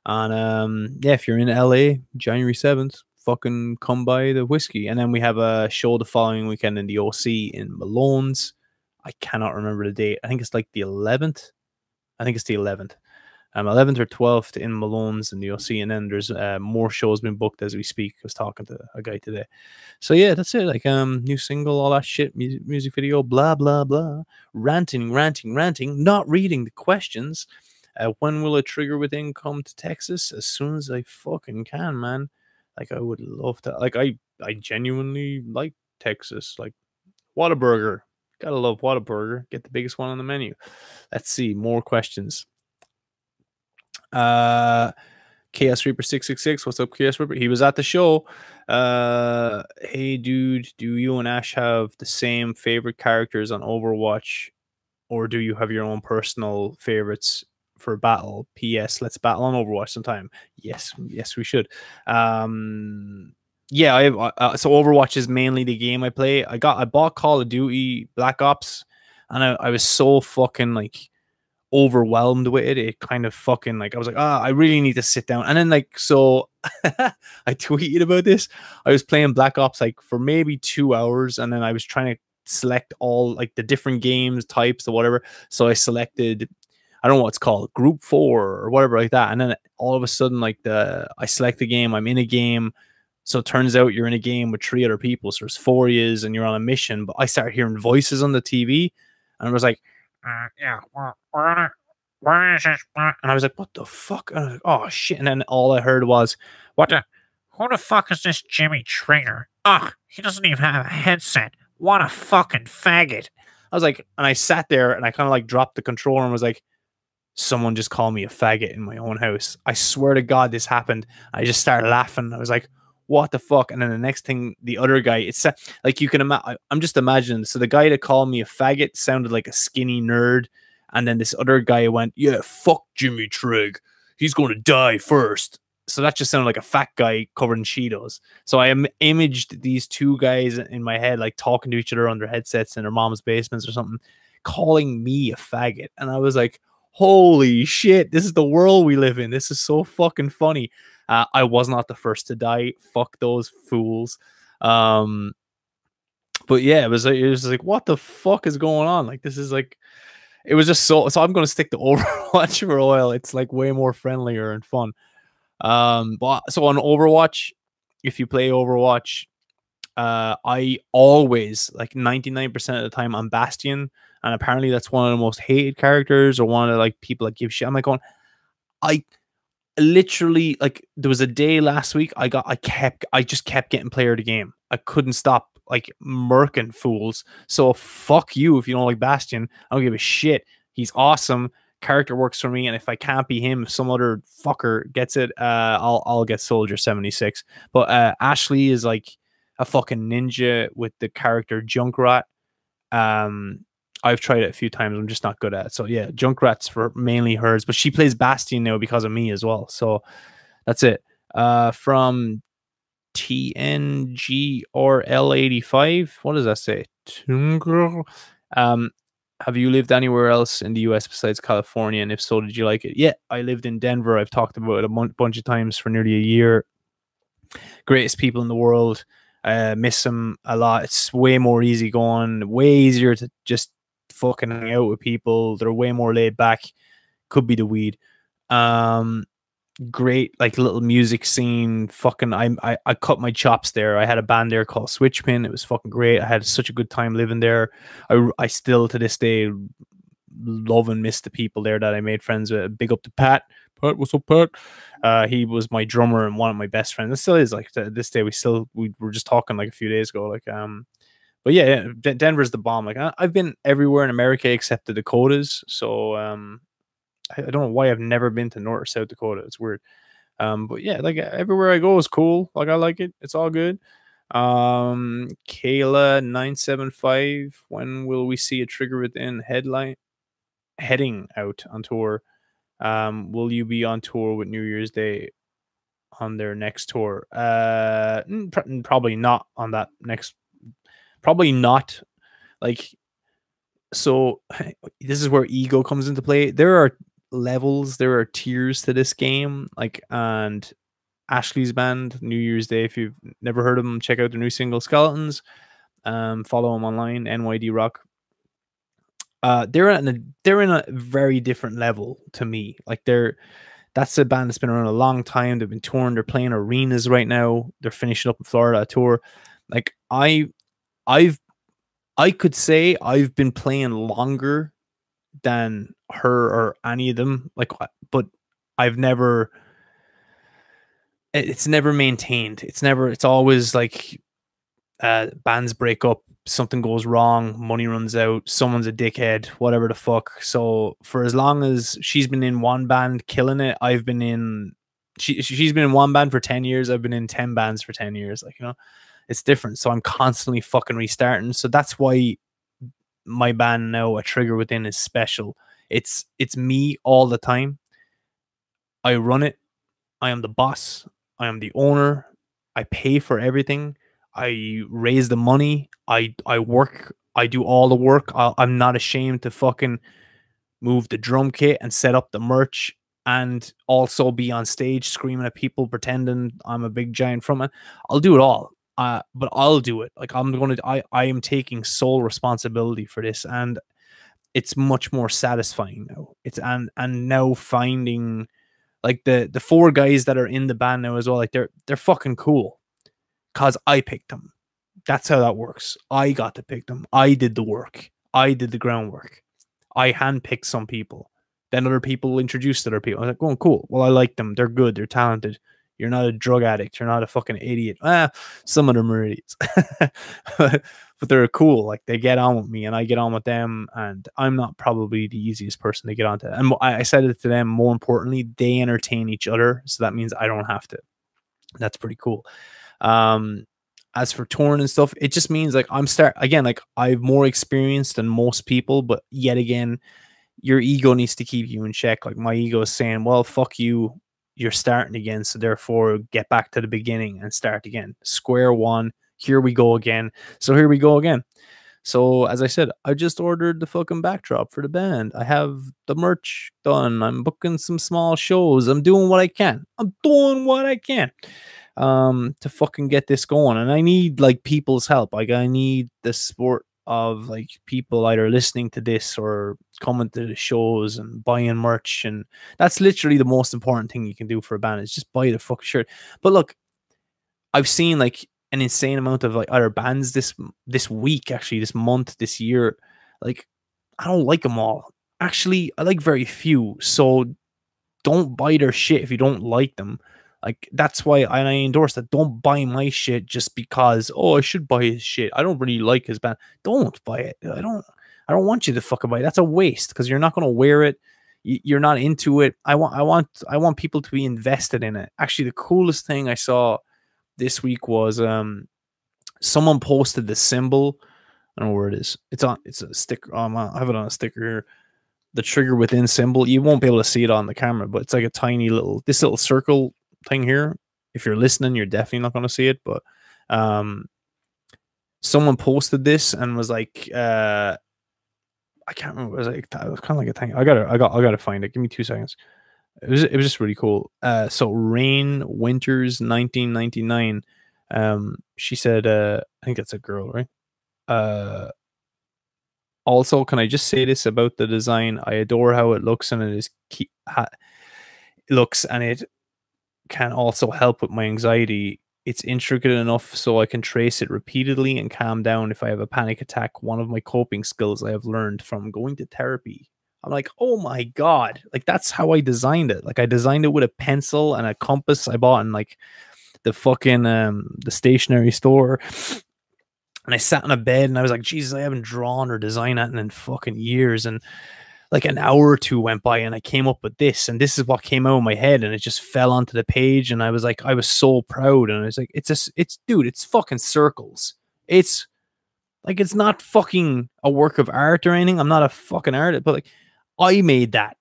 and yeah, if you're in LA, January 7th, fucking come by the whiskey, and then we have a show the following weekend in the OC in Malone's. I cannot remember the date. I think it's like the 11th. I think it's the 11th. 11th or 12th in Malone's in the OC, and then there's more shows been booked as we speak. I was talking to a guy today. So yeah, that's it. Like new single, all that shit, music video, blah blah blah, ranting, not reading the questions. When will a Trigger Within come to Texas? As soon as I fucking can, man. Like I would love to. Like I genuinely like Texas. Like Whataburger, gotta love Whataburger. Get the biggest one on the menu. Let's see more questions. Chaos Reaper 666, what's up, Chaos Reaper? He was at the show. Hey dude, do you and Ash have the same favorite characters on Overwatch, or do you have your own personal favorites for battle? PS, let's battle on Overwatch sometime. Yes, we should. Yeah, so Overwatch is mainly the game I play. I bought Call of Duty Black Ops, and I was so fucking like overwhelmed with it. It kind of fucking like, I was like, I really need to sit down. And then like, so I tweeted about this. I was playing Black Ops like for maybe 2 hours, and then I was trying to select all like the different games types or whatever. So I selected, I don't know what it's called, Group 4 or whatever like that. And then all of a sudden, like I select the game, I'm in a game. So it turns out you're in a game with 3 other people. So there's 4 years and you're on a mission. But I started hearing voices on the TV, and I was like, yeah, where is this? And I was like, what the fuck? And I was like, oh shit. And then all I heard was, who the fuck is this Jimmy Trigger? Ugh, he doesn't even have a headset. What a fucking faggot. I was like, and I sat there and I kind of like dropped the controller and was like, someone just called me a faggot in my own house. I swear to God this happened. I just started laughing. I was like, what the fuck? And then the next thing, the other guy, it's like, you can imagine, I'm just imagining. So the guy that called me a faggot sounded like a skinny nerd. And then this other guy went, yeah, fuck Jimmy Trigg. He's going to die first. So that just sounded like a fat guy covered in Cheetos. So I imaged these 2 guys in my head, like talking to each other on their headsets in their mom's basements or something, calling me a faggot. And I was like, holy shit, this is the world we live in. This is so fucking funny. I was not the first to die. Fuck those fools. But yeah, it was like, what the fuck is going on? Like, this is like, it was just so I'm going to stick to Overwatch for a while. It's like way more friendlier and fun. But so on Overwatch, if you play Overwatch, I always, like 99% of the time, I'm Bastion. And apparently that's one of the most hated characters, or one of the like people that give shit. I'm like going, I literally, like, there was a day last week I just kept getting player of the game. I couldn't stop like murking fools. So fuck you if you don't like Bastion. I don't give a shit. He's awesome. Character works for me, and if I can't be him, if some other fucker gets it, I'll get Soldier 76. But Ashley is like a fucking ninja with the character Junkrat. I've tried it a few times. I'm just not good at it. So yeah, Junkrat's for mainly hers, but she plays Bastion now because of me as well. So that's it. From TNGRL85. What does that say? Have you lived anywhere else in the US besides California? And if so, did you like it? Yeah, I lived in Denver. I've talked about it a bunch of times for nearly a year. Greatest people in the world. Miss them a lot. It's way more easygoing, way easier to just fucking hang out with people. They're way more laid back. Could be the weed. Great, like, little music scene. Fucking, I cut my chops there. I had a band there called Switchpin. It was fucking great. I had such a good time living there. I still to this day love and miss the people there that I made friends with. Big up to Pat. Pat, what's up, Pat? He was my drummer and one of my best friends. It still is. Like, to this day, we were just talking like a few days ago. Like, but yeah, Denver's the bomb. Like, I've been everywhere in America except the Dakotas. So I don't know why I've never been to North or South Dakota. It's weird. But yeah, like, everywhere I go is cool. Like, I like it. It's all good. Kayla 975. When will we see a Trigger Within headline heading out on tour? Will you be on tour with New Year's Day on their next tour. Probably not on that next. Probably not. Like, so this is where ego comes into play. There are levels, there are tiers to this game. Like, and Ashley's band, New Year's Day. If you've never heard of them, check out their new single Skeletons. Follow them online, NYD Rock. They're in a very different level to me. Like, that's a band that's been around a long time. They've been touring. They're playing arenas right now. They're finishing up in Florida, a tour. Like, I could say I've been playing longer than her or any of them. Like, but I've never. It's never maintained. It's always like bands break up, something goes wrong, money runs out, someone's a dickhead, whatever the fuck. So for as long as she's been in one band killing it, I've been in she's been in one band for 10 years, I've been in 10 bands for 10 years. Like, you know, it's different. So I'm constantly fucking restarting. So that's why my band now, A Trigger Within, is special. It's me all the time. I run it. I am the boss. I am the owner. I pay for everything. I raise the money. I work. I do all the work. I'm not ashamed to fucking move the drum kit and set up the merch and also be on stage screaming at people, pretending I'm a big giant frontman. I'll do it all. But I'll do it. Like, I am taking sole responsibility for this, and it's much more satisfying now. And now finding, like, the 4 guys that are in the band now as well, like, they're fucking cool because I picked them. That's how that works. I got to pick them. I did the work. I did the groundwork. I handpicked some people. Then other people introduced other people. I was like, oh, cool. Well, I like them. They're good. They're talented. You're not a drug addict. You're not a fucking idiot. Some of them are idiots. But they're cool. Like, they get on with me and I get on with them. And I'm not probably the easiest person to get onto. And I said it to them, more importantly, they entertain each other. So that means I don't have to. That's pretty cool. As for touring and stuff, it just means, like, like, I've more experience than most people, but yet again, your ego needs to keep you in check. Like, my ego is saying, well, fuck you, you're starting again, so therefore get back to the beginning and start again. Square one, here we go again. So here we go again. So as I said, I just ordered the fucking backdrop for the band. I have the merch done. I'm booking some small shows. I'm doing what I can. To fucking get this going. And I need, like, people's help. Like, I need the support of, like, people either listening to this or coming to the shows and buying merch. And that's literally the most important thing you can do for a band, is just buy the fucking shirt. But look, I've seen, like, an insane amount of, like, other bands this week, actually, this month, this year. Like, I don't like them all. Actually, I like very few. So don't buy their shit if you don't like them. Like, that's why I endorse that. Don't buy my shit just because, oh, I should buy his shit. I don't really like his band. Don't buy it. I don't want you to fucking buy it. That's a waste, because you're not going to wear it. You're not into it. I want people to be invested in it. Actually, the coolest thing I saw this week was someone posted the symbol. I don't know where it is. It's a sticker. I have it on a sticker here. The Trigger Within symbol. You won't be able to see it on the camera, but it's like a tiny little circle thing here. If you're listening, you're definitely not going to see it, but someone posted this and was like, I can't remember. It was kind of like a thing. I gotta find it. Give me 2 seconds. It was just really cool. So Rain Winters 1999. She said, I think that's a girl, right? Also, can I just say this about the design? I adore how it looks, and it can also help with my anxiety. It's intricate enough so I can trace it repeatedly and calm down if I have a panic attack. One of my coping skills I have learned from going to therapy. I'm like, oh my God. Like, that's how I designed it. Like, I designed it with a pencil and a compass I bought in, like, the fucking the stationery store. And I sat on a bed and I was like, Jesus, I haven't drawn or designed that in fucking years. And like, an hour or two went by and I came up with this, and this is what came out of my head, and it just fell onto the page. And I was like, I was so proud. And I was like, dude, it's fucking circles. It's like, it's not fucking a work of art or anything. I'm not a fucking artist, but like, I made that.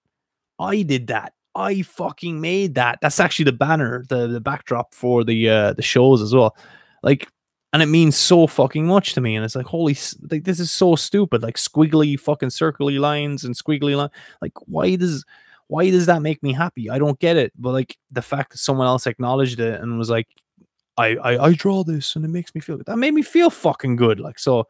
I did that. I fucking made that. That's actually the banner, the backdrop for the shows as well. Like, and it means so fucking much to me. And it's like, like this is so stupid. Like squiggly fucking circly lines and squiggly line. Like, why does that make me happy? I don't get it. But like the fact that someone else acknowledged it and was like, I draw this and it makes me feel good. That made me feel fucking good. Like, so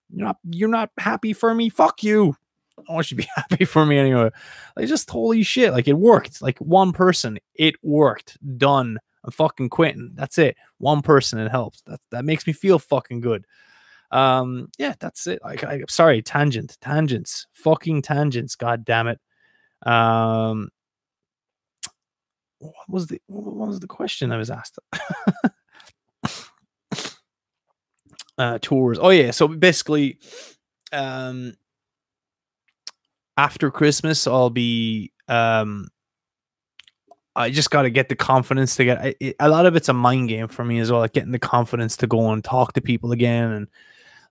you're not happy for me. Fuck you. I want you to be happy for me anyway. Like, just holy shit. Like, it worked. Like, one person, it worked. Done. I'm fucking quitting. That's it. One person, it helps. That makes me feel fucking good. Yeah, that's it. Like, sorry, tangents, fucking tangents. God damn it. What was the question I was asked? Tours. Oh yeah. So basically, after Christmas, I'll be I just got to get the confidence to get a lot of it's a mind game for me as well, like getting the confidence to go and talk to people again and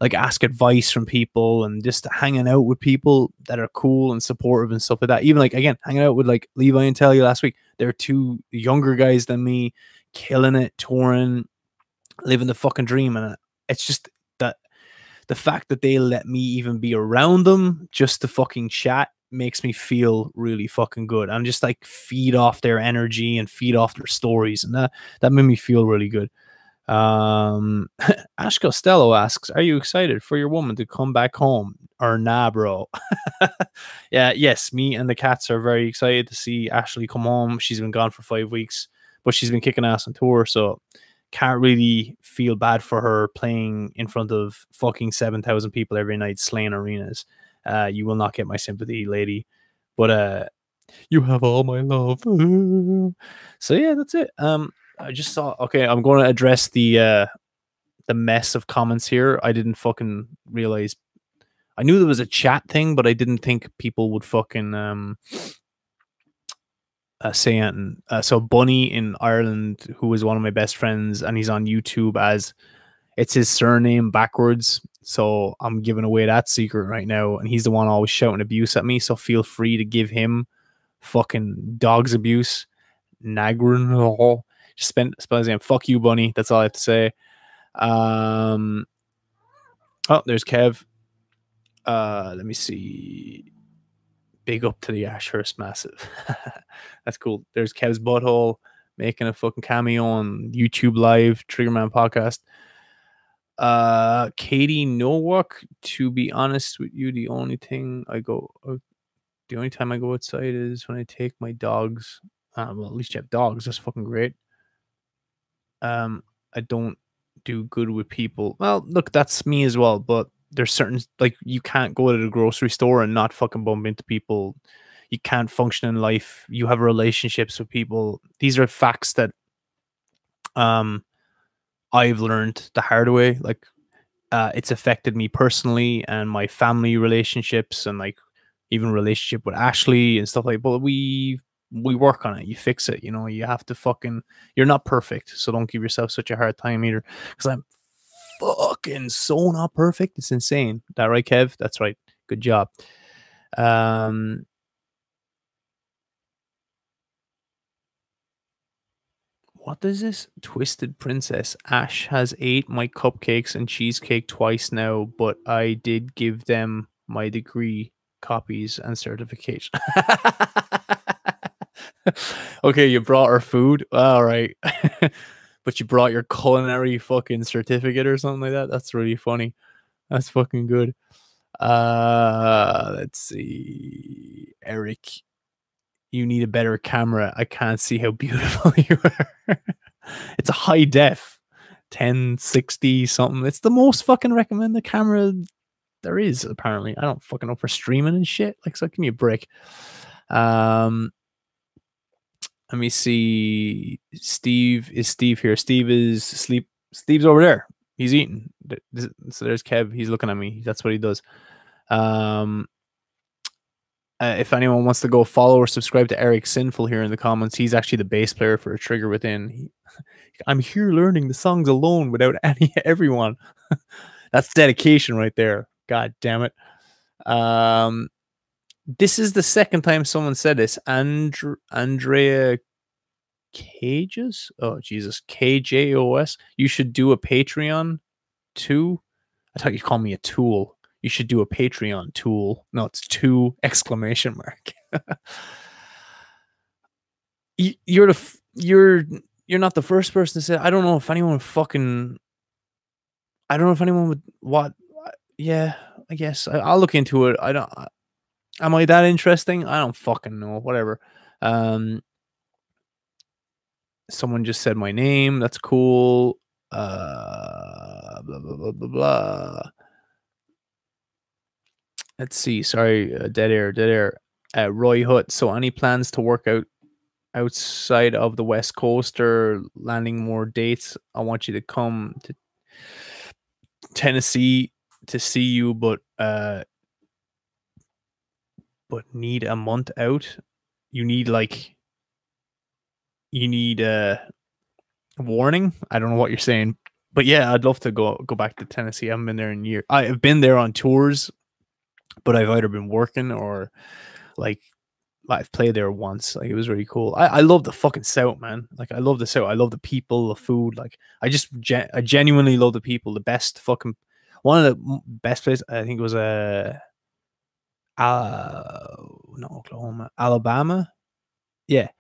like ask advice from people and just hanging out with people that are cool and supportive and stuff like that. Even like, again, hanging out with like Levi and Talia last week. They're two younger guys than me, killing it, touring, living the fucking dream. And it's just that the fact that they let me even be around them just to fucking chat makes me feel really fucking good. I'm just like feed off their energy and feed off their stories, and that made me feel really good. Ash Costello asks, are you excited for your woman to come back home or nah, bro? Yes, me and the cats are very excited to see Ashley come home. She's been gone for 5 weeks, but she's been kicking ass on tour, so can't really feel bad for her playing in front of fucking 7,000 people every night, slaying arenas. You will not get my sympathy, lady, but you have all my love. So yeah, that's it. I just saw. Okay, I'm going to address the mess of comments here. I didn't fucking realize. I knew there was a chat thing, but I didn't think people would fucking say anything. So Bunny in Ireland, who is one of my best friends, and he's on YouTube as it's his surname backwards. So I'm giving away that secret right now, and he's the one always shouting abuse at me. So feel free to give him fucking dog's abuse. Nagrin. Just spell his name. Fuck you, Bunny. That's all I have to say. Oh, there's Kev. Let me see. Big up to the Ashurst Massive. That's cool. There's Kev's butthole making a fucking cameo on YouTube Live, Triggerman Podcast. Katie Nowak, to be honest with you, the only time I go outside is when I take my dogs. Well, at least you have dogs. That's fucking great. I don't do good with people. Well, look, that's me as well, but there's certain, like, you can't go to the grocery store and not fucking bump into people. You can't function in life. You have relationships with people. These are facts that I've learned the hard way. Like, it's affected me personally and my family relationships and like even relationship with Ashley and stuff like. But we work on it. You fix it. You know, you have to fucking. You're not perfect, so don't give yourself such a hard time either. Because I'm fucking so not perfect. It's insane. That right, Kev? That's right. Good job. What is this? Twisted Princess. Ash has ate my cupcakes and cheesecake twice now, but I did give them my degree copies and certification. Okay, you brought her food. All right. But you brought your culinary fucking certificate or something like that. That's really funny. That's fucking good. Let's see. Eric, you need a better camera. I can't see how beautiful you are. It's a high def 1060 something. It's the most fucking recommended camera there is, apparently. I don't fucking know, for streaming and shit. Like, so give me a break. Let me see. Steve here. Steve is asleep. Steve's over there. He's eating. So there's Kev. He's looking at me. That's what he does. If anyone wants to go follow or subscribe to Eric Sinful here in the comments, he's actually the bass player for A Trigger Within. I'm here learning the songs alone without everyone. That's dedication right there. God damn it. This is the second time someone said this. Andrea Cages? Oh, Jesus. KJOS. You should do a Patreon too. I thought you called me a tool. You should do a Patreon tool. No, it's two exclamation mark. You're you're not the first person to say. I don't know if anyone fucking. I don't know if anyone would what. Yeah, I guess I'll look into it. I don't. Am I that interesting? I don't fucking know. Whatever. Someone just said my name. That's cool. Blah blah blah blah blah. Let's see. Sorry, dead air, dead air. Roy Hutt. So, any plans to work out outside of the West Coast or landing more dates? I want you to come to Tennessee to see you, but need a month out. You need warning. I don't know what you're saying, but yeah, I'd love to go back to Tennessee. I haven't been there in years. I've been there on tours, but I've either been working or like I've played there once. Like, it was really cool. I love the fucking South, man. Like, I love the South. I love the people, the food. Like, I genuinely love the people. The best fucking one of the best places. I think it was not Oklahoma, Alabama. Yeah.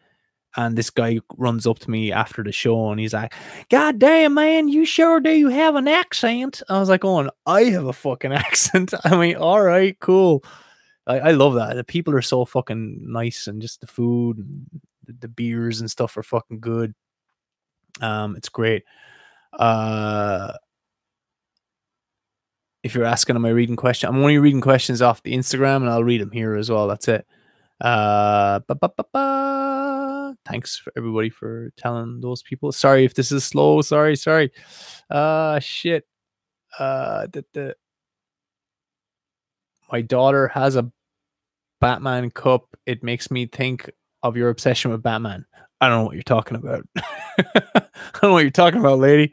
And this guy runs up to me after the show and he's like, "God damn, man, you sure do have an accent." I was like, I have a fucking accent. I mean, all right, cool. I love that. The people are so fucking nice, and just the food and the beers and stuff are fucking good. It's great. If you're asking, am I reading questions? I'm only reading questions off the Instagram, and I'll read them here as well. That's it. Thanks for everybody for telling those people. Sorry if this is slow. Sorry. Shit. My daughter has a Batman cup. It makes me think of your obsession with Batman. I don't know what you're talking about. I don't know what you're talking about, lady.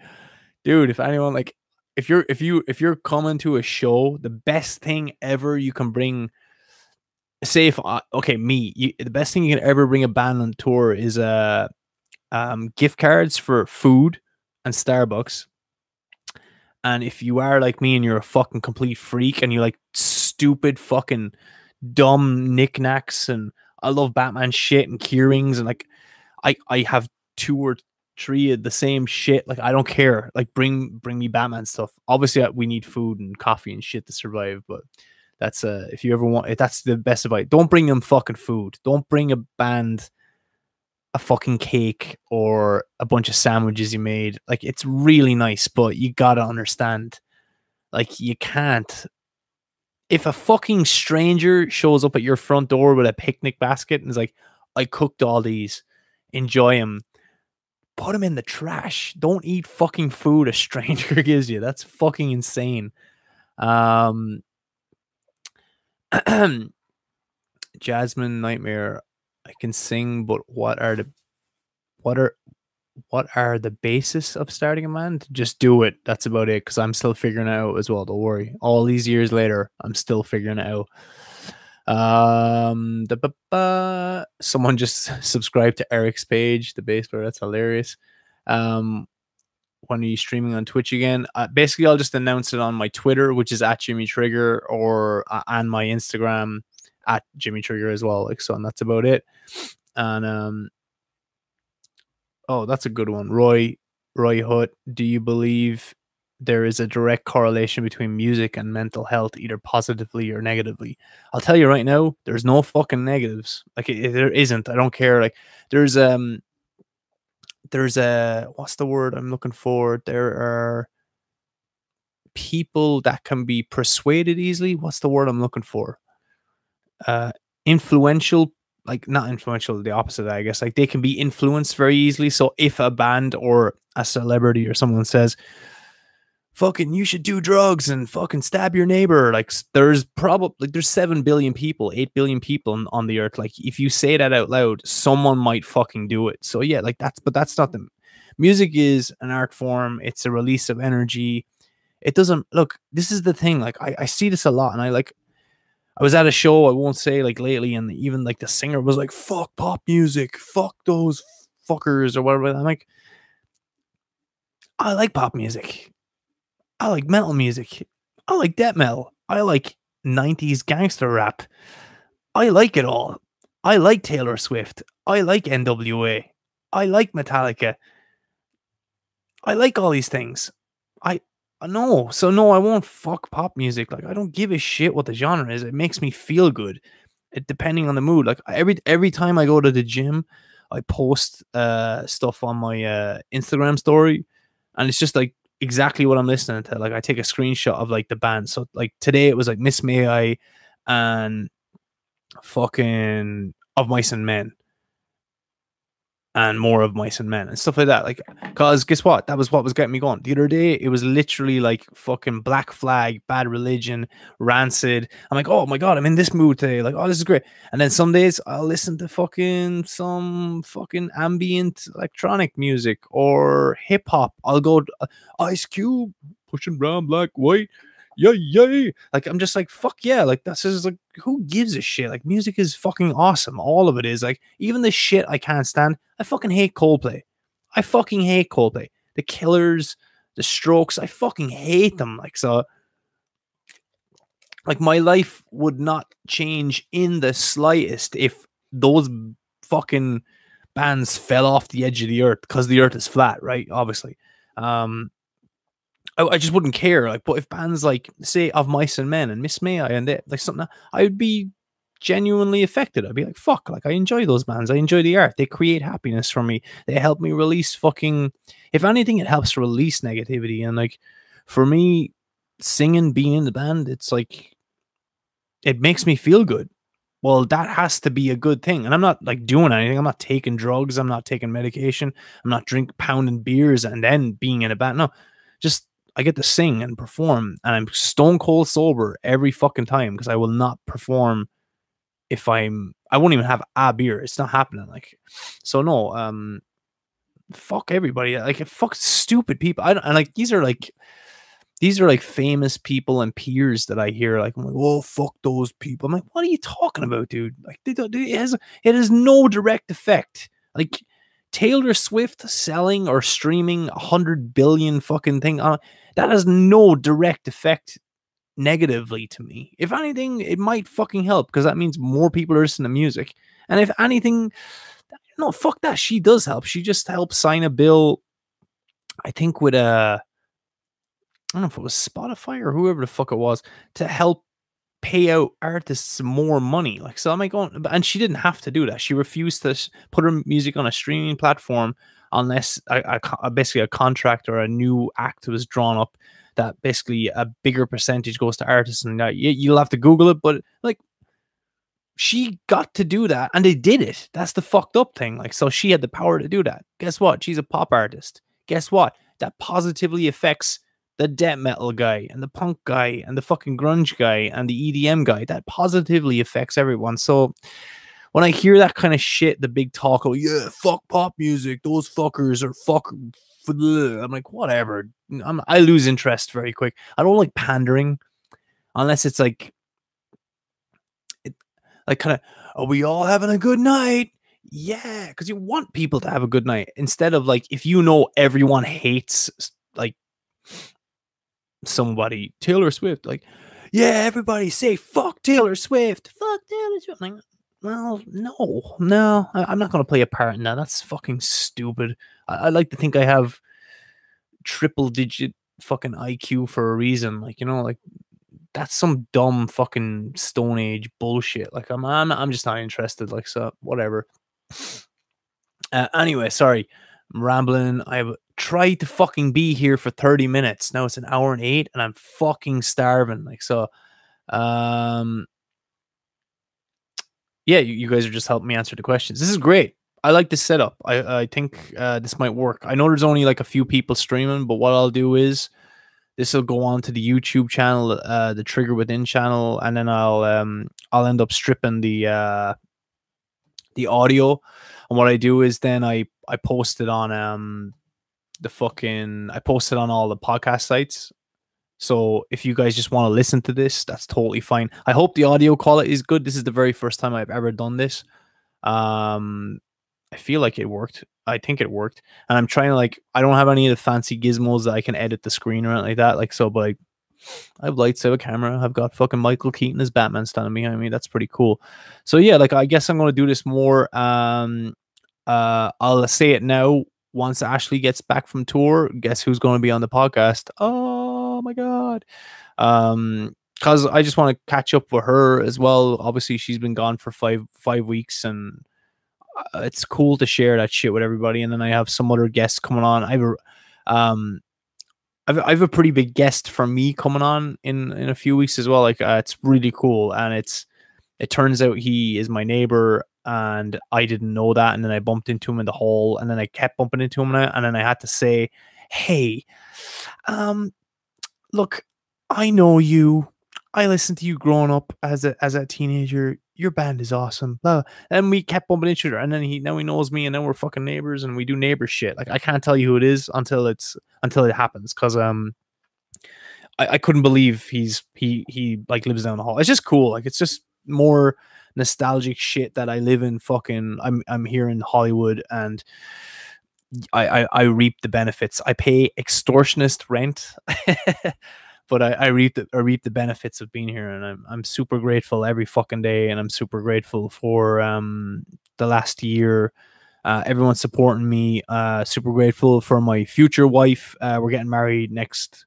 Dude, if anyone, like, if you're coming to a show, the best thing ever you can bring, say if the best thing you can ever bring a band on tour is gift cards for food and Starbucks. And if you are like me and you're a fucking complete freak and you like stupid fucking dumb knickknacks, and I love Batman shit and key rings, and like I have 2 or 3 of the same shit. Like, I don't care. Like, bring me Batman stuff. Obviously, we need food and coffee and shit to survive, but that's if you ever want, that's the best advice. Don't bring them fucking food. Don't bring a band a fucking cake or a bunch of sandwiches you made. Like, it's really nice, but you gotta understand, like, you can't. If a fucking stranger shows up at your front door with a picnic basket and is like, "I cooked all these, enjoy them," put them in the trash. Don't eat fucking food a stranger gives you. That's fucking insane. Jasmine Nightmare. I can sing, but what are the basis of starting a band? Just do it. That's about it. Because I'm still figuring it out as well. Don't worry. All these years later, I'm still figuring it out. Someone just subscribed to Eric's page, the bass player. That's hilarious. When are you streaming on Twitch again? Basically, I'll just announce it on my Twitter, which is at Jimmy Trigger, or on my Instagram at Jimmy Trigger as well. Like, so, and that's about it. And oh, that's a good one. Roy Hutt. Do you believe there is a direct correlation between music and mental health, either positively or negatively? I'll tell you right now, there's no fucking negatives. Like, there isn't. I don't care. Like, there's a what's the word I'm looking for? There are people that can be persuaded easily. What's the word I'm looking for? Influential. Like, not influential, the opposite, I guess. Like, they can be influenced very easily. So if a band or a celebrity or someone says, "Fucking, you should do drugs and fucking stab your neighbor," like, there's probably, like, there's 7 billion people, 8 billion people on the earth. Like, if you say that out loud, someone might fucking do it. So yeah, like, that's not the music is an art form. It's a release of energy. It doesn't, look, this is the thing. Like, I see this a lot, and I was at a show, I won't say like lately, and even like the singer was like, fuck pop music, fuck those fuckers or whatever. I'm like, I like pop music. I like metal music. I like death metal. I like 90s gangster rap. I like it all. I like Taylor Swift. I like NWA. I like Metallica. I like all these things. I no, so no, I won't fuck pop music. Like I don't give a shit what the genre is. It makes me feel good. It depending on the mood. Like every time I go to the gym, I post stuff on my Instagram story, and it's just like exactly what I'm listening to. Like I take a screenshot of like the band. So like today it was like Miss May I and fucking Of Mice and Men and more of Mice and Men and stuff like that. Like, cause guess what? That was what was getting me going. The other day, it was literally like fucking Black Flag, Bad Religion, Rancid. I'm like, oh my god, I'm in this mood today. Like, oh, this is great. And then some days I'll listen to fucking some fucking ambient electronic music or hip hop. I'll go Ice Cube, pushing brown, black, white. Yay. Like, I'm just like, fuck yeah. Like, that's just like, who gives a shit? Like, music is fucking awesome. All of it is. Like, even the shit I can't stand. I fucking hate Coldplay. I fucking hate Coldplay. The Killers, the Strokes, I fucking hate them. Like, so, like, my life would not change in the slightest if those fucking bands fell off the edge of the earth, because the earth is flat, right? Obviously. I just wouldn't care. Like, but if bands like, say, Of Mice and Men and Miss May I and they, like something, I would be genuinely affected. I'd be like, fuck, like I enjoy those bands. I enjoy the art. They create happiness for me. They help me release fucking, if anything, it helps release negativity. And like, for me, singing, being in the band, it's like, it makes me feel good. Well, that has to be a good thing. And I'm not like doing anything. I'm not taking drugs. I'm not taking medication. I'm not pounding beers and then being in a band. No, just I get to sing and perform, and I'm stone cold sober every fucking time, because I will not perform if I won't even have a beer. It's not happening. Like, so no, fuck everybody. Like, fuck stupid people. And like, these are like famous people and peers that I hear. Like, I'm like, oh, fuck those people. I'm like, what are you talking about, dude? Like, it has no direct effect. Like, Taylor Swift selling or streaming 100 billion fucking thing on that has no direct effect negatively to me. If anything, it might fucking help, because that means more people are listening to music. And if anything, no, fuck that. She does help. She just helped sign a bill, I think, with I don't know if it was Spotify or whoever the fuck it was, to help pay out artists more money. Like, so I'm like, going, and she didn't have to do that. She refused to put her music on a streaming platform unless basically a contract or a new act was drawn up that basically a bigger percentage goes to artists. And you'll have to Google it, but like, she got to do that and they did it. That's the fucked up thing. Like, so she had the power to do that. Guess what? She's a pop artist. Guess what? That positively affects the death metal guy and the punk guy and the fucking grunge guy and the EDM guy. That positively affects everyone. So when I hear that kind of shit, the big talk, oh yeah, fuck pop music, those fuckers are fuck. I'm like, whatever. I lose interest very quick. I don't like pandering unless it's like, kind of, are we all having a good night? Yeah, because you want people to have a good night, instead of like, if you know everyone hates like somebody, Taylor Swift, like, yeah, everybody say fuck Taylor Swift, fuck Taylor Swift. Like, well, no, I'm not gonna play a part in that. That's fucking stupid. I like to think I have triple digit fucking IQ for a reason. Like, like, that's some dumb fucking Stone Age bullshit. Like, I'm just not interested. Like, so whatever. Anyway, sorry, I'm rambling. I've tried to fucking be here for 30 minutes. Now it's an hour and 8, and I'm fucking starving. Like, so, yeah, you guys are just helping me answer the questions. This is great. I like this setup. I think this might work. I know there's only like a few people streaming, but what I'll do is this will go on to the YouTube channel, the Trigger Within channel, and then I'll end up stripping the audio. And what I do is then I post it on I post it on all the podcast sites, So if you guys just want to listen to this, that's totally fine. I hope the audio quality is good. This is the very first time I've ever done this. I feel like it worked. I think it worked. And I'm trying to, like, I don't have any of the fancy gizmos that I can edit the screen or anything like that. Like, so, but like, I have lights, I have a camera, I've got fucking Michael Keaton as Batman standing behind me. That's pretty cool. So yeah, like, I guess I'm gonna do this more. I'll say it now. Once Ashley gets back from tour, guess who's going to be on the podcast? Oh my god. Because I just want to catch up with her as well. Obviously, she's been gone for five weeks, and it's cool to share that shit with everybody. And then I have some other guests coming on. I've a pretty big guest from me coming on in a few weeks as well. Like, it's really cool, and it turns out he is my neighbor, and I didn't know that. And then I bumped into him in the hall, and then I kept bumping into him, and then I had to say, "Hey, look, I know you. I listened to you growing up as a teenager. Your band is awesome." Blah. And we kept bumping into each other, and then he knows me, and then we're fucking neighbors, and we do neighbor shit. Like, I can't tell you who it is until it happens, because I couldn't believe he like lives down the hall. It's just cool. Like, it's just more nostalgic shit that I live in. Fucking, I'm here in Hollywood, and I reap the benefits. I pay extortionist rent, but I reap the benefits of being here, and I'm super grateful every fucking day, and I'm super grateful for the last year. Everyone's supporting me. Super grateful for my future wife. We're getting married next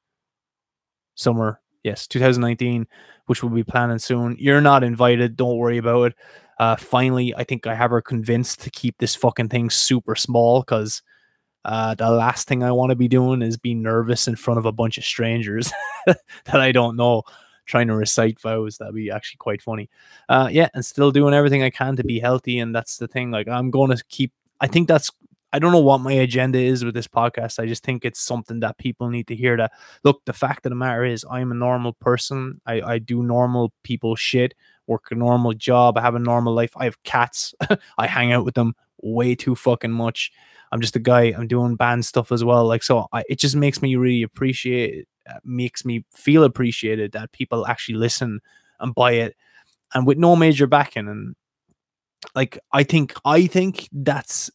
summer. Yes, 2019, which we'll be planning soon. You're not invited. Don't worry about it. Finally, I think I have her convinced to keep this fucking thing super small, because the last thing I want to be doing is be nervous in front of a bunch of strangers that I don't know, trying to recite vows. That'd be actually quite funny. Yeah, and still doing everything I can to be healthy. And that's the thing. Like, I'm going to keep, I don't know what my agenda is with this podcast. I just think it's something that people need to hear, that, look, the fact of the matter is, I'm a normal person. I do normal people shit, work a normal job. I have a normal life. I have cats. I hang out with them way too fucking much. I'm just a guy. I'm doing band stuff as well. Like, so it just makes me really makes me feel appreciated that people actually listen and buy it, and with no major backing. And like, I think that's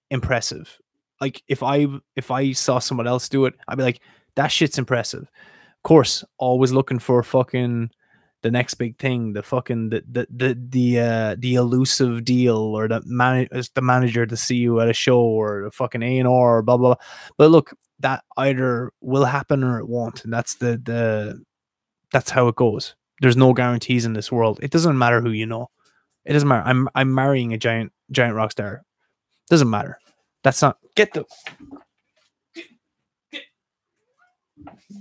impressive. Like, if I saw someone else do it, I'd be like, that shit's impressive. Of course, always looking for fucking the next big thing, the fucking the elusive deal, or the manager to see you at a show, or the fucking A&R, or blah blah blah. But look, that either will happen or it won't, and that's that's how it goes. There's no guarantees in this world. It doesn't matter who you know. It doesn't matter. I'm marrying a giant rock star. Doesn't matter. That's not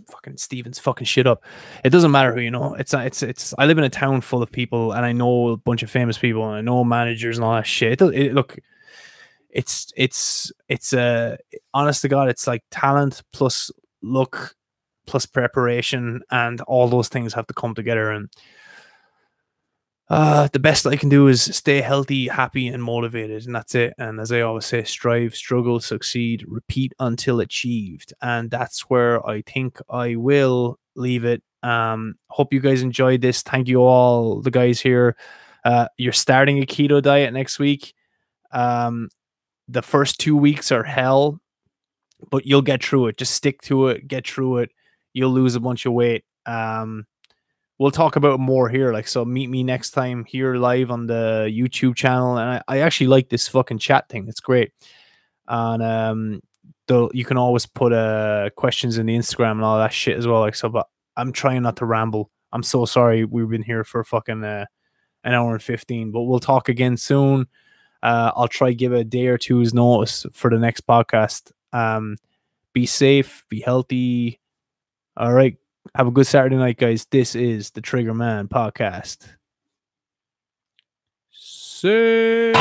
fucking Steven's fucking shit up. It doesn't matter who you know. It's I live in a town full of people, and I know a bunch of famous people, and I know managers and all that shit. Look, it's honest to God, it's like talent plus luck plus preparation, and all those things have to come together. And the best I can do is stay healthy, happy, and motivated, and that's it. And as I always say, strive, struggle, succeed, repeat until achieved. And that's where I think I will leave it. Hope you guys enjoyed this. Thank you all, the guys here. You're starting a keto diet next week. The first 2 weeks are hell, but you'll get through it. Just stick to it, get through it. You'll lose a bunch of weight. We'll talk about more here. Like, so meet me next time here live on the YouTube channel. And I actually like this fucking chat thing. It's great. And though you can always put questions in the Instagram and all that shit as well. Like, so, but I'm trying not to ramble. I'm so sorry. We've been here for fucking an hour and 15, but we'll talk again soon. I'll try give a day or two's notice for the next podcast. Be safe, be healthy. All right. Have a good Saturday night, guys. This is the Triggerman Podcast. See.